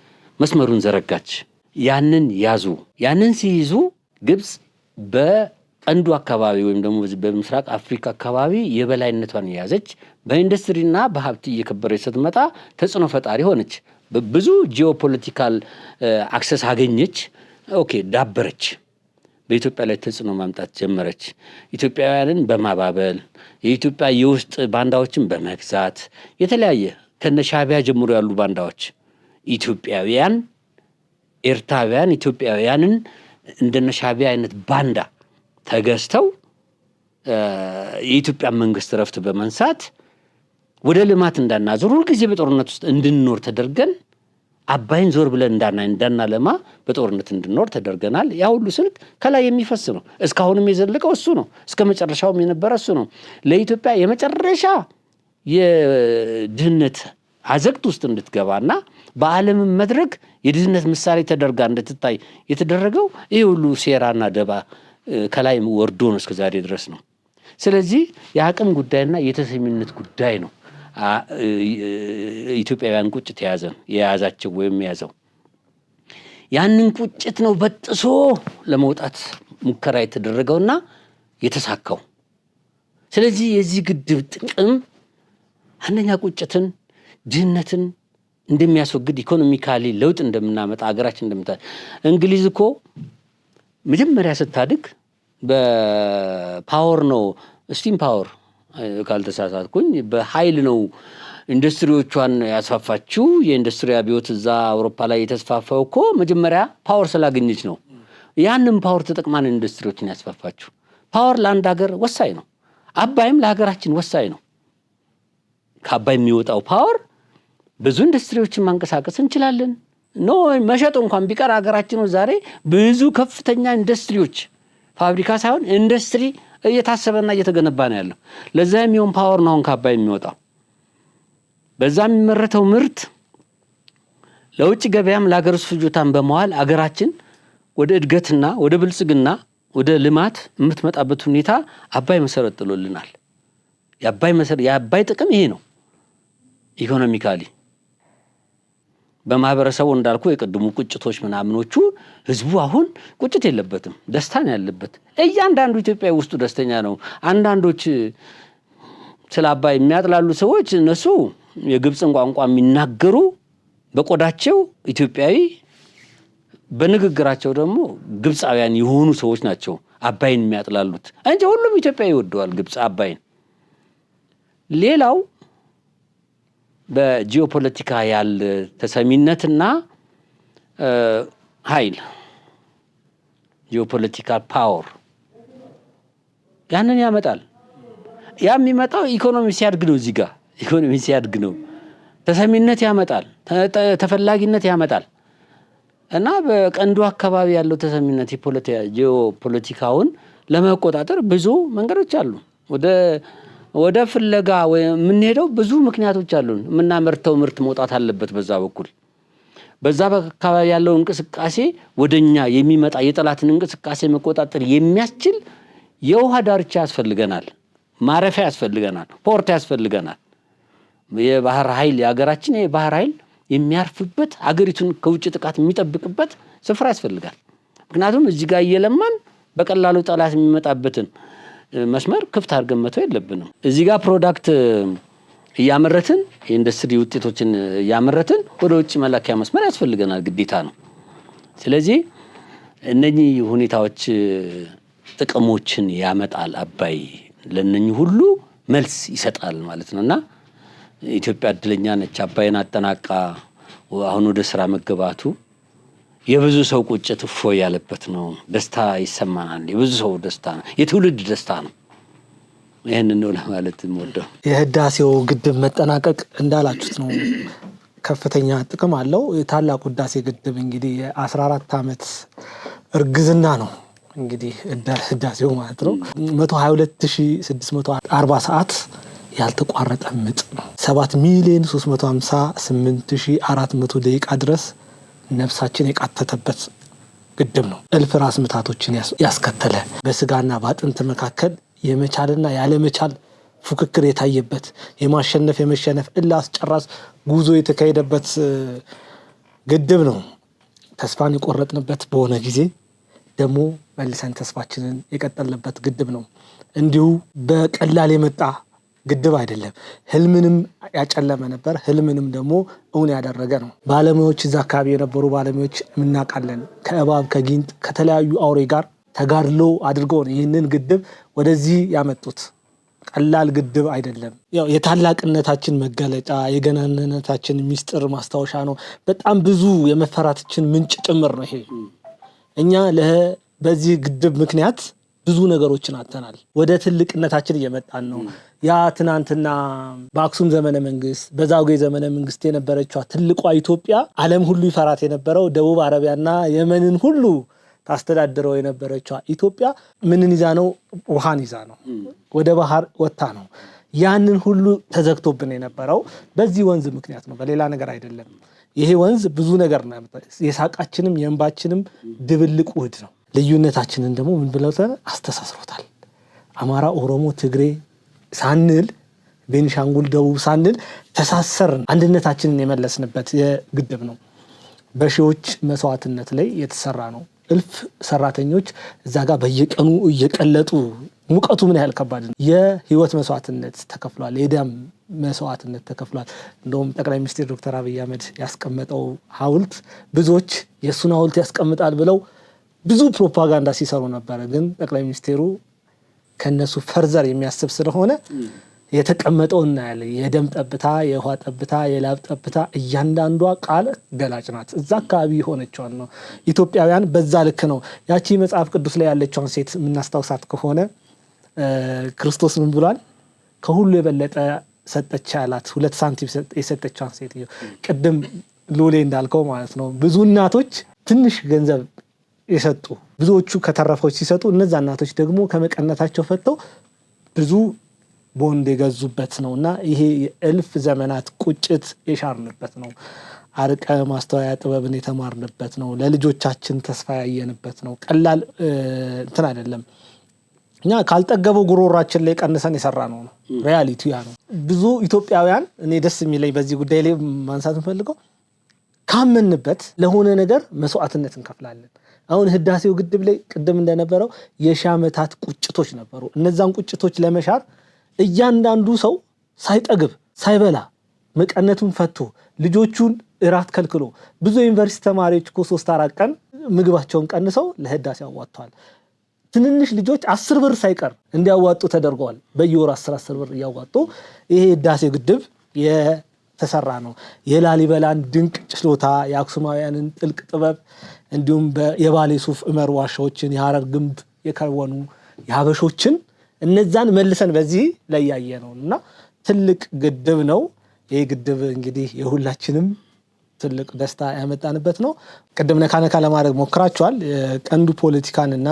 መስመሩን ዘረጋች። ያንን ያዙ። ያንን ሲይዙ ግብጽ በቀንዱ አካባቢ ወይም ደግሞ በምስራቅ አፍሪካ አካባቢ የበላይነቷን የያዘች፣ በኢንዱስትሪና በሀብት እየከበረች ስትመጣ ተጽዕኖ ፈጣሪ ሆነች። ብዙ ጂኦፖለቲካል አክሰስ አገኘች። ኦኬ ዳበረች። በኢትዮጵያ ላይ ተጽዕኖ ማምጣት ጀመረች። ኢትዮጵያውያንን በማባበል የኢትዮጵያ የውስጥ ባንዳዎችን በመግዛት የተለያየ ከነሻቢያ ጀምሮ ያሉ ባንዳዎች ኢትዮጵያውያን፣ ኤርትራውያን ኢትዮጵያውያንን እንደነሻቢያ አይነት ባንዳ ተገዝተው የኢትዮጵያ መንግስት ረፍት በመንሳት ወደ ልማት እንዳናዞር ሁልጊዜ በጦርነት ውስጥ እንድንኖር ተደርገን አባይን ዞር ብለን እንዳናለማ በጦርነት እንድንኖር ተደርገናል። ያ ሁሉ ስልት ከላይ የሚፈስ ነው። እስካሁንም የዘለቀው እሱ ነው። እስከ መጨረሻውም የነበረ እሱ ነው። ለኢትዮጵያ የመጨረሻ የድህነት አዘቅት ውስጥ እንድትገባና በዓለም መድረክ የድህነት ምሳሌ ተደርጋ እንድትታይ የተደረገው ይህ ሁሉ ሴራና ደባ ከላይ ወርዶ ነው እስከዛሬ ድረስ ነው። ስለዚህ የአቅም ጉዳይና የተሰሚነት ጉዳይ ነው ኢትዮጵያውያን ቁጭት የያዛቸው ወይም የያዘው። ያንን ቁጭት ነው በጥሶ ለመውጣት ሙከራ የተደረገውና የተሳካው። ስለዚህ የዚህ ግድብ ጥቅም አንደኛ ቁጭትን፣ ድህነትን እንደሚያስወግድ፣ ኢኮኖሚካሊ ለውጥ እንደምናመጣ ሀገራችን እንደምታ እንግሊዝ እኮ መጀመሪያ ስታድግ በፓወር ነው፣ ስቲም ፓወር ካልተሳሳትኩኝ በኃይል ነው ኢንዱስትሪዎቿን ያስፋፋችው። የኢንዱስትሪ አብዮት እዛ አውሮፓ ላይ የተስፋፋው እኮ መጀመሪያ ፓወር ስላገኘች ነው። ያንን ፓወር ተጠቅማን ኢንዱስትሪዎችን ያስፋፋችው። ፓወር ለአንድ ሀገር ወሳኝ ነው። አባይም ለሀገራችን ወሳኝ ነው። ከአባይ የሚወጣው ፓወር ብዙ ኢንዱስትሪዎችን ማንቀሳቀስ እንችላለን። መሸጥ እንኳን ቢቀር ሀገራችን ዛሬ ብዙ ከፍተኛ ኢንዱስትሪዎች፣ ፋብሪካ ሳይሆን ኢንዱስትሪ እየታሰበና እየተገነባ ነው ያለው። ለዛ የሚሆን ፓወር ነው ከአባይ የሚወጣው። በዛ የሚመረተው ምርት ለውጭ ገበያም ለሀገር ውስጥ ፍጆታን በመዋል አገራችን ወደ እድገትና ወደ ብልጽግና ወደ ልማት የምትመጣበት ሁኔታ አባይ መሰረት ጥሎልናል። የአባይ ጥቅም ይሄ ነው። ኢኮኖሚካሊ በማህበረሰቡ እንዳልኩ የቀድሙ ቁጭቶች ምናምኖቹ ህዝቡ አሁን ቁጭት የለበትም፣ ደስታ ነው ያለበት። እያንዳንዱ ኢትዮጵያዊ ውስጡ ደስተኛ ነው። አንዳንዶች ስለ አባይ የሚያጥላሉ ሰዎች እነሱ የግብፅን ቋንቋ የሚናገሩ በቆዳቸው ኢትዮጵያዊ በንግግራቸው ደግሞ ግብፃውያን የሆኑ ሰዎች ናቸው አባይን የሚያጥላሉት እንጂ ሁሉም ኢትዮጵያዊ ይወደዋል ግብፅ አባይን። ሌላው በጂኦፖለቲካ ያለ ተሰሚነትና ኃይል ጂኦፖለቲካል ፓወር ያንን ያመጣል። ያ የሚመጣው ኢኮኖሚ ሲያድግ ነው። እዚህ ጋር ኢኮኖሚ ሲያድግ ነው። ተሰሚነት ያመጣል፣ ተፈላጊነት ያመጣል። እና በቀንዱ አካባቢ ያለው ተሰሚነት ጂኦፖለቲካውን ለመቆጣጠር ብዙ መንገዶች አሉ። ወደ ፍለጋ የምንሄደው ብዙ ምክንያቶች አሉን። የምናመርተው ምርት መውጣት አለበት። በዛ አካባቢ ያለው እንቅስቃሴ ወደኛ የሚመጣ የጠላትን እንቅስቃሴ መቆጣጠር የሚያስችል የውሃ ዳርቻ ያስፈልገናል፣ ማረፊያ ያስፈልገናል፣ ፖርት ያስፈልገናል። የባህር ኃይል የሀገራችን የባህር ኃይል የሚያርፍበት ሀገሪቱን ከውጭ ጥቃት የሚጠብቅበት ስፍራ ያስፈልጋል። ምክንያቱም እዚህ ጋር እየለማን በቀላሉ ጠላት የሚመጣበትን መስመር ክፍት አድርገን መተው የለብንም። እዚህ ጋር ፕሮዳክት እያመረትን የኢንዱስትሪ ውጤቶችን እያመረትን ወደ ውጭ መላኪያ መስመር ያስፈልገናል፣ ግዴታ ነው። ስለዚህ እነኚህ ሁኔታዎች ጥቅሞችን ያመጣል። አባይ ለእነኚህ ሁሉ መልስ ይሰጣል ማለት ነውና ኢትዮጵያ እድለኛ ነች። አባይን አጠናቃ አሁን ወደ ስራ መገባቱ የብዙ ሰው ቁጭት እፎይ ያለበት ነው። ደስታ ይሰማናል። የብዙ ሰው ደስታ ነው፣ የትውልድ ደስታ ነው። ይህንን ነው ለማለት የምወደው። የህዳሴው ግድብ መጠናቀቅ እንዳላችሁት ነው፣ ከፍተኛ ጥቅም አለው። የታላቁ ህዳሴ ግድብ እንግዲህ የ14 ዓመት እርግዝና ነው እንግዲህ ህዳሴው ማለት ነው። 122640 ሰዓት ያልተቋረጠ ምጥ ነው። 7,358,400 ደቂቃ ድረስ ነፍሳችን የቃተተበት ግድብ ነው። እልፍ ራስ ምታቶችን ያስከተለ በስጋና በአጥንት መካከል የመቻልና ያለመቻል ፉክክር የታየበት የማሸነፍ የመሸነፍ እልህ አስጨራሽ ጉዞ የተካሄደበት ግድብ ነው። ተስፋን የቆረጥንበት በሆነ ጊዜ ደግሞ መልሰን ተስፋችንን የቀጠልንበት ግድብ ነው። እንዲሁ በቀላል የመጣ ግድብ አይደለም። ህልምንም ያጨለመ ነበር፣ ህልምንም ደግሞ እውን ያደረገ ነው። ባለሙያዎች እዛ አካባቢ የነበሩ ባለሙያዎች እናውቃለን። ከእባብ ከጊንጥ ከተለያዩ አውሬ ጋር ተጋድሎ አድርገው ነው ይህንን ግድብ ወደዚህ ያመጡት። ቀላል ግድብ አይደለም። ያው የታላቅነታችን መገለጫ የገናንነታችን ሚስጥር ማስታወሻ ነው። በጣም ብዙ የመፈራታችን ምንጭ ጭምር ነው ይሄ። እኛ በዚህ ግድብ ምክንያት ብዙ ነገሮችን አጥተናል። ወደ ትልቅነታችን እየመጣን ነው። ያ ትናንትና በአክሱም ዘመነ መንግስት በዛጉ ዘመነ መንግስት የነበረችው ትልቋ ኢትዮጵያ ዓለም ሁሉ ይፈራት የነበረው ደቡብ አረቢያና የመንን ሁሉ ታስተዳድረው የነበረችው ኢትዮጵያ ምንን ይዛ ነው? ውሃን ይዛ ነው። ወደ ባህር ወጣ ነው። ያንን ሁሉ ተዘግቶብን የነበረው በዚህ ወንዝ ምክንያት ነው፣ በሌላ ነገር አይደለም። ይሄ ወንዝ ብዙ ነገር ነው። የሳቃችንም የእንባችንም ድብልቅ ውህድ ነው። ልዩነታችንን ደግሞ ምን ብለው አስተሳስሮታል። አማራ፣ ኦሮሞ፣ ትግሬ ሳንል ቤንሻንጉል፣ ደቡብ ሳንል ተሳሰርን። አንድነታችንን የመለስንበት የግድብ ነው። በሺዎች መስዋዕትነት ላይ የተሰራ ነው። እልፍ ሰራተኞች እዛ ጋር በየቀኑ እየቀለጡ ሙቀቱ ምን ያህል ከባድ ነው። የህይወት መስዋዕትነት ተከፍሏል። የደም መስዋዕትነት ተከፍሏል። እንደውም ጠቅላይ ሚኒስትር ዶክተር አብይ አህመድ ያስቀመጠው ሐውልት ብዙዎች የሱን ሐውልት ያስቀምጣል ብለው ብዙ ፕሮፓጋንዳ ሲሰሩ ነበር። ግን ጠቅላይ ሚኒስትሩ ከነሱ ፈርዘር የሚያስብ ስለሆነ የተቀመጠው እናያለን። የደም ጠብታ፣ የውሃ ጠብታ፣ የላብ ጠብታ እያንዳንዷ ቃል ገላጭ ናት። እዛ አካባቢ ሆነችዋን ነው። ኢትዮጵያውያን በዛ ልክ ነው። ያቺ መጽሐፍ ቅዱስ ላይ ያለችውን ሴት የምናስታውሳት ከሆነ ክርስቶስ ምን ብሏል? ከሁሉ የበለጠ ሰጠች ያላት 2 ሳንቲም የሰጠችዋን ሴት ቅድም ሎሌ እንዳልከው ማለት ነው። ብዙ እናቶች ትንሽ ገንዘብ የሰጡ ብዙዎቹ ከተረፈዎች ሲሰጡ፣ እነዛ እናቶች ደግሞ ከመቀነታቸው ፈተው ብዙ ቦንድ የገዙበት ነውና ይሄ የእልፍ ዘመናት ቁጭት የሻርንበት ነው። አርቀ ማስተዋያ ጥበብን የተማርንበት ነው። ለልጆቻችን ተስፋ ያየንበት ነው። ቀላል እንትን አይደለም። እኛ ካልጠገበው ጉሮሯችን ላይ ቀንሰን የሰራነው ነው። ሪያሊቲ ያ ነው። ብዙ ኢትዮጵያውያን እኔ ደስ የሚለኝ በዚህ ጉዳይ ላይ ማንሳት እንፈልገው ካመንበት ለሆነ ነገር መስዋዕትነት እንከፍላለን። አሁን ህዳሴው ግድብ ላይ ቅድም እንደነበረው የሺህ ዓመታት ቁጭቶች ነበሩ። እነዛን ቁጭቶች ለመሻር እያንዳንዱ ሰው ሳይጠግብ ሳይበላ መቀነቱን ፈቶ ልጆቹን እራት ከልክሎ ብዙ ዩኒቨርሲቲ ተማሪዎች እኮ 3-4 ቀን ምግባቸውን ቀንሰው ለህዳሴው አዋጥተዋል። ትንንሽ ልጆች 10 ብር ሳይቀር እንዲያዋጡ ተደርገዋል። በየወሩ 10 ብር እያዋጡ ይሄ ህዳሴው ግድብ የተሰራ ነው። የላሊበላን ድንቅ ችሎታ፣ የአክሱማውያንን ጥልቅ ጥበብ እንዲሁም የባሌ ሱፍ እመር ዋሻዎችን፣ የሐረር ግንብ የከወኑ የሀበሾችን እነዛን መልሰን በዚህ ላይ ያየ ነው እና ትልቅ ግድብ ነው። ይሄ ግድብ እንግዲህ የሁላችንም ትልቅ ደስታ ያመጣንበት ነው። ቅድም ነካ ለማድረግ ሞክራቸዋል። ቀንዱ ፖለቲካንና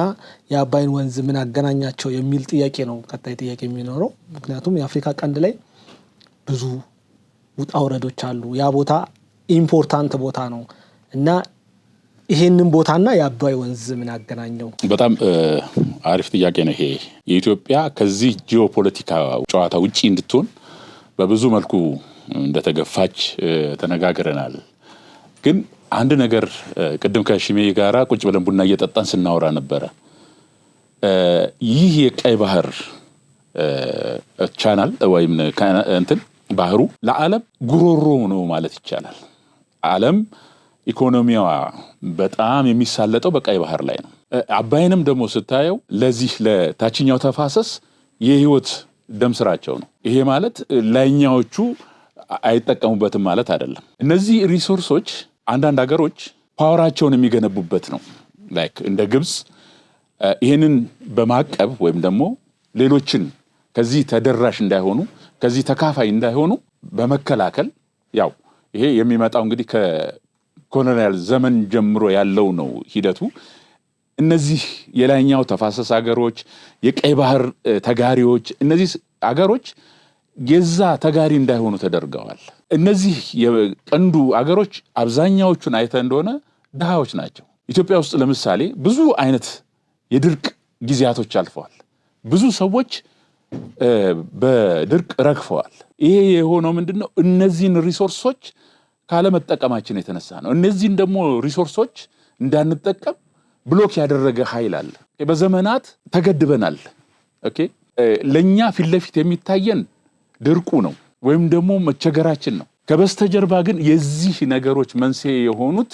የአባይን ወንዝ ምን አገናኛቸው የሚል ጥያቄ ነው ቀጣይ ጥያቄ የሚኖረው። ምክንያቱም የአፍሪካ ቀንድ ላይ ብዙ ውጣ ውረዶች አሉ። ያ ቦታ ኢምፖርታንት ቦታ ነው እና ይሄንን ቦታና የአባይ ወንዝ ምን አገናኘው? በጣም አሪፍ ጥያቄ ነው ይሄ። የኢትዮጵያ ከዚህ ጂኦፖለቲካ ጨዋታ ውጪ እንድትሆን በብዙ መልኩ እንደተገፋች ተነጋግረናል። ግን አንድ ነገር ቅድም ከሽሜ ጋራ ቁጭ ብለን ቡና እየጠጣን ስናወራ ነበረ። ይህ የቀይ ባህር ቻናል ወይም እንትን ባህሩ ለዓለም ጉሮሮ ነው ማለት ይቻላል። ዓለም ኢኮኖሚዋ በጣም የሚሳለጠው በቀይ ባህር ላይ ነው። አባይንም ደግሞ ስታየው ለዚህ ለታችኛው ተፋሰስ የህይወት ደም ስራቸው ነው። ይሄ ማለት ላይኛዎቹ አይጠቀሙበትም ማለት አይደለም። እነዚህ ሪሶርሶች አንዳንድ ሀገሮች ፓወራቸውን የሚገነቡበት ነው። ላይክ እንደ ግብጽ ይሄንን በማቀብ ወይም ደግሞ ሌሎችን ከዚህ ተደራሽ እንዳይሆኑ ከዚህ ተካፋይ እንዳይሆኑ በመከላከል ያው ይሄ የሚመጣው እንግዲህ ከኮሎኒያል ዘመን ጀምሮ ያለው ነው ሂደቱ። እነዚህ የላይኛው ተፋሰስ ሀገሮች የቀይ ባህር ተጋሪዎች እነዚህ ሀገሮች የዛ ተጋሪ እንዳይሆኑ ተደርገዋል። እነዚህ የቀንዱ ሀገሮች አብዛኛዎቹን አይተ እንደሆነ ድሃዎች ናቸው። ኢትዮጵያ ውስጥ ለምሳሌ ብዙ አይነት የድርቅ ጊዜያቶች አልፈዋል። ብዙ ሰዎች በድርቅ ረግፈዋል። ይሄ የሆነው ምንድነው? እነዚህን ሪሶርሶች ካለመጠቀማችን የተነሳ ነው። እነዚህን ደግሞ ሪሶርሶች እንዳንጠቀም ብሎክ ያደረገ ኃይል አለ። በዘመናት ተገድበናል። ኦኬ ለኛ ፊት ለፊት የሚታየን ድርቁ ነው ወይም ደግሞ መቸገራችን ነው። ከበስተጀርባ ግን የዚህ ነገሮች መንስኤ የሆኑት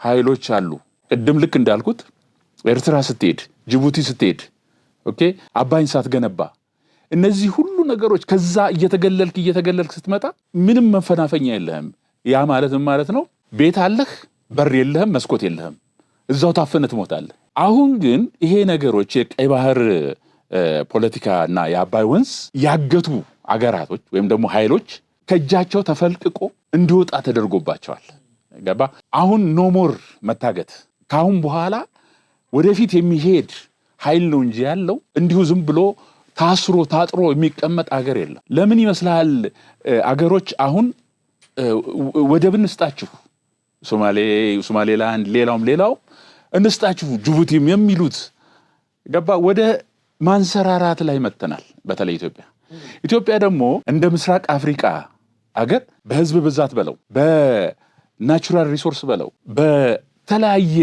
ኃይሎች አሉ። ቅድም ልክ እንዳልኩት ኤርትራ ስትሄድ፣ ጅቡቲ ስትሄድ፣ ኦኬ አባይን ሳትገነባ እነዚህ ሁሉ ነገሮች ከዛ እየተገለልክ ስትመጣ ምንም መፈናፈኛ የለህም። ያ ማለት ነው ቤት አለህ፣ በር የለህም፣ መስኮት የለህም፣ እዛው ታፈነ ትሞታለህ። አሁን ግን ይሄ ነገሮች የቀይ ባህር ፖለቲካና የአባይ ወንዝ ያገቱ አገራቶች ወይም ደግሞ ኃይሎች ከእጃቸው ተፈልቅቆ እንዲወጣ ተደርጎባቸዋል። ገባ? አሁን ኖሞር መታገት ካሁን በኋላ ወደፊት የሚሄድ ኃይል ነው እንጂ ያለው እንዲሁ ዝም ብሎ ታስሮ ታጥሮ የሚቀመጥ አገር የለም። ለምን ይመስላል አገሮች አሁን ወደብ እንስጣችሁ፣ ሶማሌላንድ ሌላው እንስጣችሁ ጅቡቲም የሚሉት ገባ? ወደ ማንሰራራት ላይ መተናል። በተለይ ኢትዮጵያ ደግሞ እንደ ምስራቅ አፍሪካ አገር በህዝብ ብዛት በለው በናቹራል ሪሶርስ በለው በተለያየ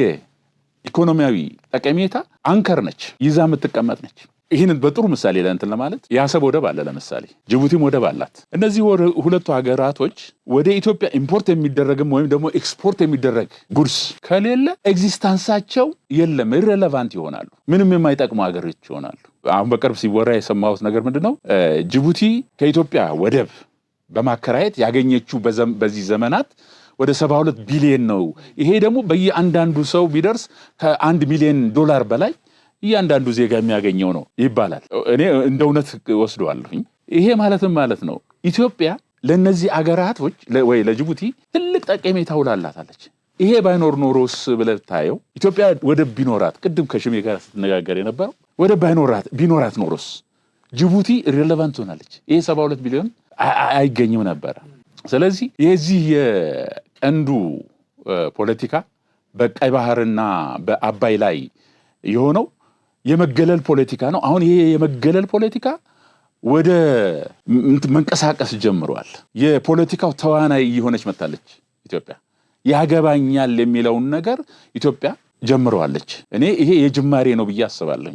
ኢኮኖሚያዊ ጠቀሜታ አንከር ነች፣ ይዛ የምትቀመጥ ነች። ይህንን በጥሩ ምሳሌ ለእንትን ለማለት የአሰብ ወደብ አለ፣ ለምሳሌ ጅቡቲም ወደብ አላት። እነዚህ ሁለቱ ሀገራቶች ወደ ኢትዮጵያ ኢምፖርት የሚደረግም ወይም ደግሞ ኤክስፖርት የሚደረግ ጉድስ ከሌለ ኤግዚስታንሳቸው የለም፣ ኢሬሌቫንት ይሆናሉ፣ ምንም የማይጠቅሙ ሀገሮች ይሆናሉ። አሁን በቅርብ ሲወራ የሰማሁት ነገር ምንድነው? ጅቡቲ ከኢትዮጵያ ወደብ በማከራየት ያገኘችው በዚህ ዘመናት ወደ 72 ቢሊዮን ነው። ይሄ ደግሞ በየአንዳንዱ ሰው ቢደርስ ከ1 ሚሊዮን ዶላር በላይ እያንዳንዱ ዜጋ የሚያገኘው ነው ይባላል። እኔ እንደ እውነት ወስደዋለሁኝ። ይሄ ማለት ነው ኢትዮጵያ ለነዚህ አገራቶች ወይ ለጅቡቲ ትልቅ ጠቀሜታ ውላላታለች። ይሄ ባይኖር ኖሮስ ብለህ ታየው ኢትዮጵያ ወደብ ቢኖራት፣ ቅድም ከሽሜ ጋር ስትነጋገር የነበረው ወደብ ቢኖራት ኖሮስ ጅቡቲ ኢሬሌቫንት ሆናለች። ይሄ 72 ቢሊዮን አይገኝም ነበር። ስለዚህ የዚህ ቀንዱ ፖለቲካ በቀይ ባህርና በአባይ ላይ የሆነው የመገለል ፖለቲካ ነው። አሁን ይሄ የመገለል ፖለቲካ ወደ መንቀሳቀስ ጀምሯል። የፖለቲካው ተዋናይ እየሆነች መጣለች ኢትዮጵያ። ያገባኛል የሚለውን ነገር ኢትዮጵያ ጀምረዋለች። እኔ ይሄ የጅማሬ ነው ብዬ አስባለሁ።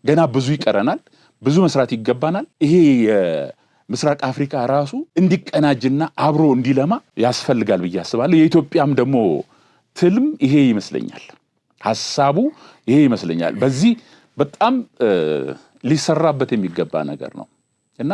ገና ብዙ ይቀረናል፣ ብዙ መስራት ይገባናል። ይሄ የምስራቅ አፍሪካ ራሱ እንዲቀናጅና አብሮ እንዲለማ ያስፈልጋል ብዬ አስባለሁ። የኢትዮጵያም ደግሞ ትልም ይሄ ይመስለኛል፣ ሐሳቡ ይሄ ይመስለኛል። በዚህ በጣም ሊሰራበት የሚገባ ነገር ነው እና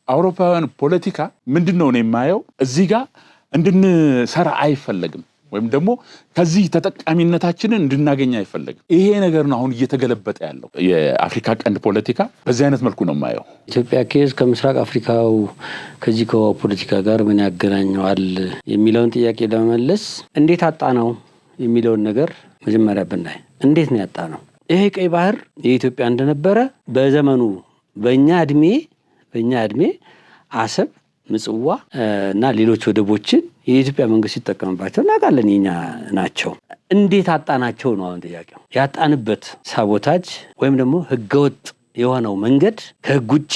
ከአውሮፓውያን ፖለቲካ ምንድነው ነው የማየው እዚህ ጋር እንድንሰራ አይፈለግም፣ ወይም ደግሞ ከዚህ ተጠቃሚነታችንን እንድናገኝ አይፈለግም። ይሄ ነገር ነው አሁን እየተገለበጠ ያለው የአፍሪካ ቀንድ ፖለቲካ። በዚህ አይነት መልኩ ነው የማየው። ኢትዮጵያ ኬዝ ከምስራቅ አፍሪካው ከዚህ ከፖለቲካ ጋር ምን ያገናኘዋል የሚለውን ጥያቄ ለመመለስ እንዴት አጣ ነው የሚለውን ነገር መጀመሪያ ብናይ፣ እንዴት ነው ያጣ ነው? ይሄ ቀይ ባህር የኢትዮጵያ እንደነበረ በዘመኑ በእኛ እድሜ አሰብ፣ ምጽዋ እና ሌሎች ወደቦችን የኢትዮጵያ መንግስት ሲጠቀምባቸው እናውቃለን፣ የኛ ናቸው። እንዴት አጣናቸው ነው አሁን ጥያቄው። ያጣንበት ሳቦታጅ ወይም ደግሞ ህገወጥ የሆነው መንገድ፣ ከህግ ውጭ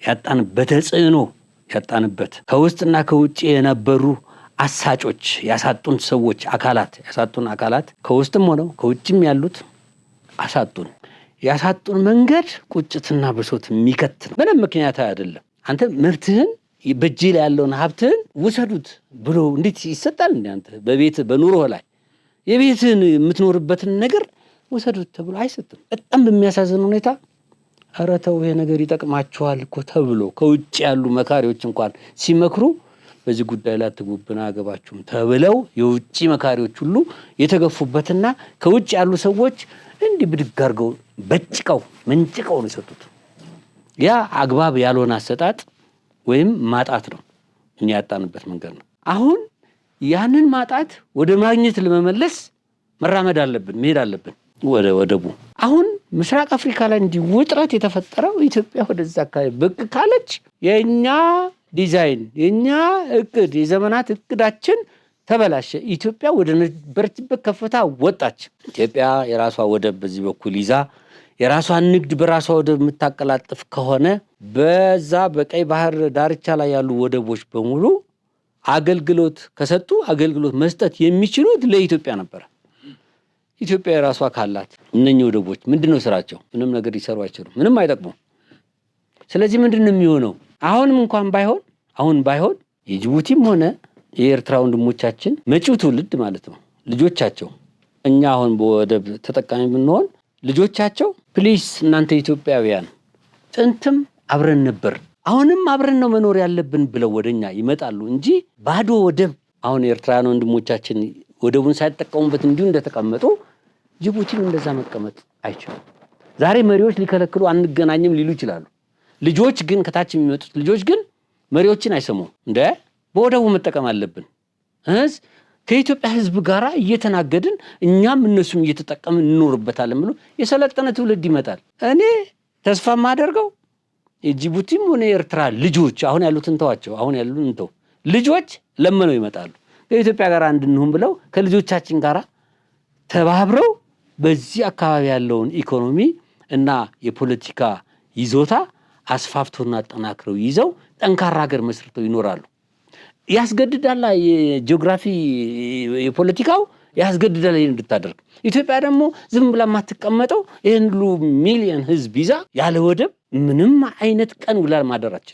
ያጣንበት ተጽዕኖ፣ ያጣንበት ከውስጥና ከውጭ የነበሩ አሳጮች ያሳጡን ሰዎች ያሳጡን አካላት ከውስጥም ሆነው ከውጭም ያሉት አሳጡን። ያሳጡን መንገድ ቁጭትና ብሶት የሚከት ነው። ምንም ምክንያት አይደለም። አንተ ምርትህን በእጅ ላይ ያለውን ሀብትህን ውሰዱት ብሎ እንዴት ይሰጣል? እንደ አንተ በቤት በኑሮህ ላይ የቤትህን የምትኖርበትን ነገር ውሰዱት ተብሎ አይሰጥም። በጣም በሚያሳዝን ሁኔታ ኧረ ተው ይሄ ነገር ይጠቅማችኋል እኮ ተብሎ ከውጭ ያሉ መካሪዎች እንኳን ሲመክሩ በዚህ ጉዳይ ላይ አትግቡብን አያገባችሁም ተብለው የውጭ መካሪዎች ሁሉ የተገፉበትና ከውጭ ያሉ ሰዎች እንዲህ ብድግ አድርገው መንጭቀው ነው የሰጡት። ያ አግባብ ያልሆነ አሰጣጥ ወይም ማጣት ነው። እኛ ያጣንበት መንገድ ነው። አሁን ያንን ማጣት ወደ ማግኘት ለመመለስ መራመድ አለብን፣ መሄድ አለብን ወደ ወደቡ። አሁን ምስራቅ አፍሪካ ላይ እንዲህ ውጥረት የተፈጠረው ኢትዮጵያ ወደዛ አካባቢ ብቅ ካለች የኛ ዲዛይን፣ የኛ እቅድ፣ የዘመናት እቅዳችን ተበላሸ። ኢትዮጵያ ወደ ነበረችበት ከፍታ ወጣች። ኢትዮጵያ የራሷ ወደብ በዚህ በኩል ይዛ የራሷን ንግድ በራሷ ወደብ የምታቀላጥፍ ከሆነ በዛ በቀይ ባህር ዳርቻ ላይ ያሉ ወደቦች በሙሉ አገልግሎት ከሰጡ አገልግሎት መስጠት የሚችሉት ለኢትዮጵያ ነበር። ኢትዮጵያ የራሷ ካላት እነኚህ ወደቦች ምንድነው ስራቸው? ምንም ነገር ሊሰሩ አይችሉም። ምንም አይጠቅሙም። ስለዚህ ምንድነው የሚሆነው? አሁን ባይሆን የጅቡቲም ሆነ የኤርትራ ወንድሞቻችን መጪው ትውልድ ማለት ነው ልጆቻቸው፣ እኛ አሁን በወደብ ተጠቃሚ ብንሆን ልጆቻቸው ፕሊስ እናንተ ኢትዮጵያውያን ጥንትም አብረን ነበር፣ አሁንም አብረን ነው መኖር ያለብን ብለው ወደኛ ይመጣሉ እንጂ ባዶ ወደብ አሁን የኤርትራውያን ወንድሞቻችን ወደቡን ሳይጠቀሙበት እንዲሁ እንደተቀመጡ ጅቡቲም እንደዛ መቀመጥ አይችሉም። ዛሬ መሪዎች ሊከለክሉ አንገናኝም ሊሉ ይችላሉ። ልጆች ግን ከታች የሚመጡት ልጆች ግን መሪዎችን አይሰሙም። በወደቡ መጠቀም አለብን። ከኢትዮጵያ ሕዝብ ጋር እየተናገድን እኛም እነሱም እየተጠቀምን እንኖርበታለን ብሎ የሰለጠነ ትውልድ ይመጣል። እኔ ተስፋ የማደርገው የጅቡቲም ሆነ የኤርትራ ልጆች አሁን ያሉትን ተዋቸው፣ አሁን ያሉትን እንተው፣ ልጆች ለመነው ይመጣሉ። ከኢትዮጵያ ጋር እንድንሆን ብለው ከልጆቻችን ጋር ተባብረው በዚህ አካባቢ ያለውን ኢኮኖሚ እና የፖለቲካ ይዞታ አስፋፍቶና አጠናክረው ይዘው ጠንካራ ሀገር መስርተው ይኖራሉ። ያስገድዳል። የጂኦግራፊ የፖለቲካው ያስገድዳል ይሄን እንድታደርግ። ኢትዮጵያ ደግሞ ዝም ብላ የማትቀመጠው ይሄን ሁሉ ሚሊዮን ህዝብ ይዛ ያለ ወደብ ምንም አይነት ቀን ውላ ማደር አትችልም።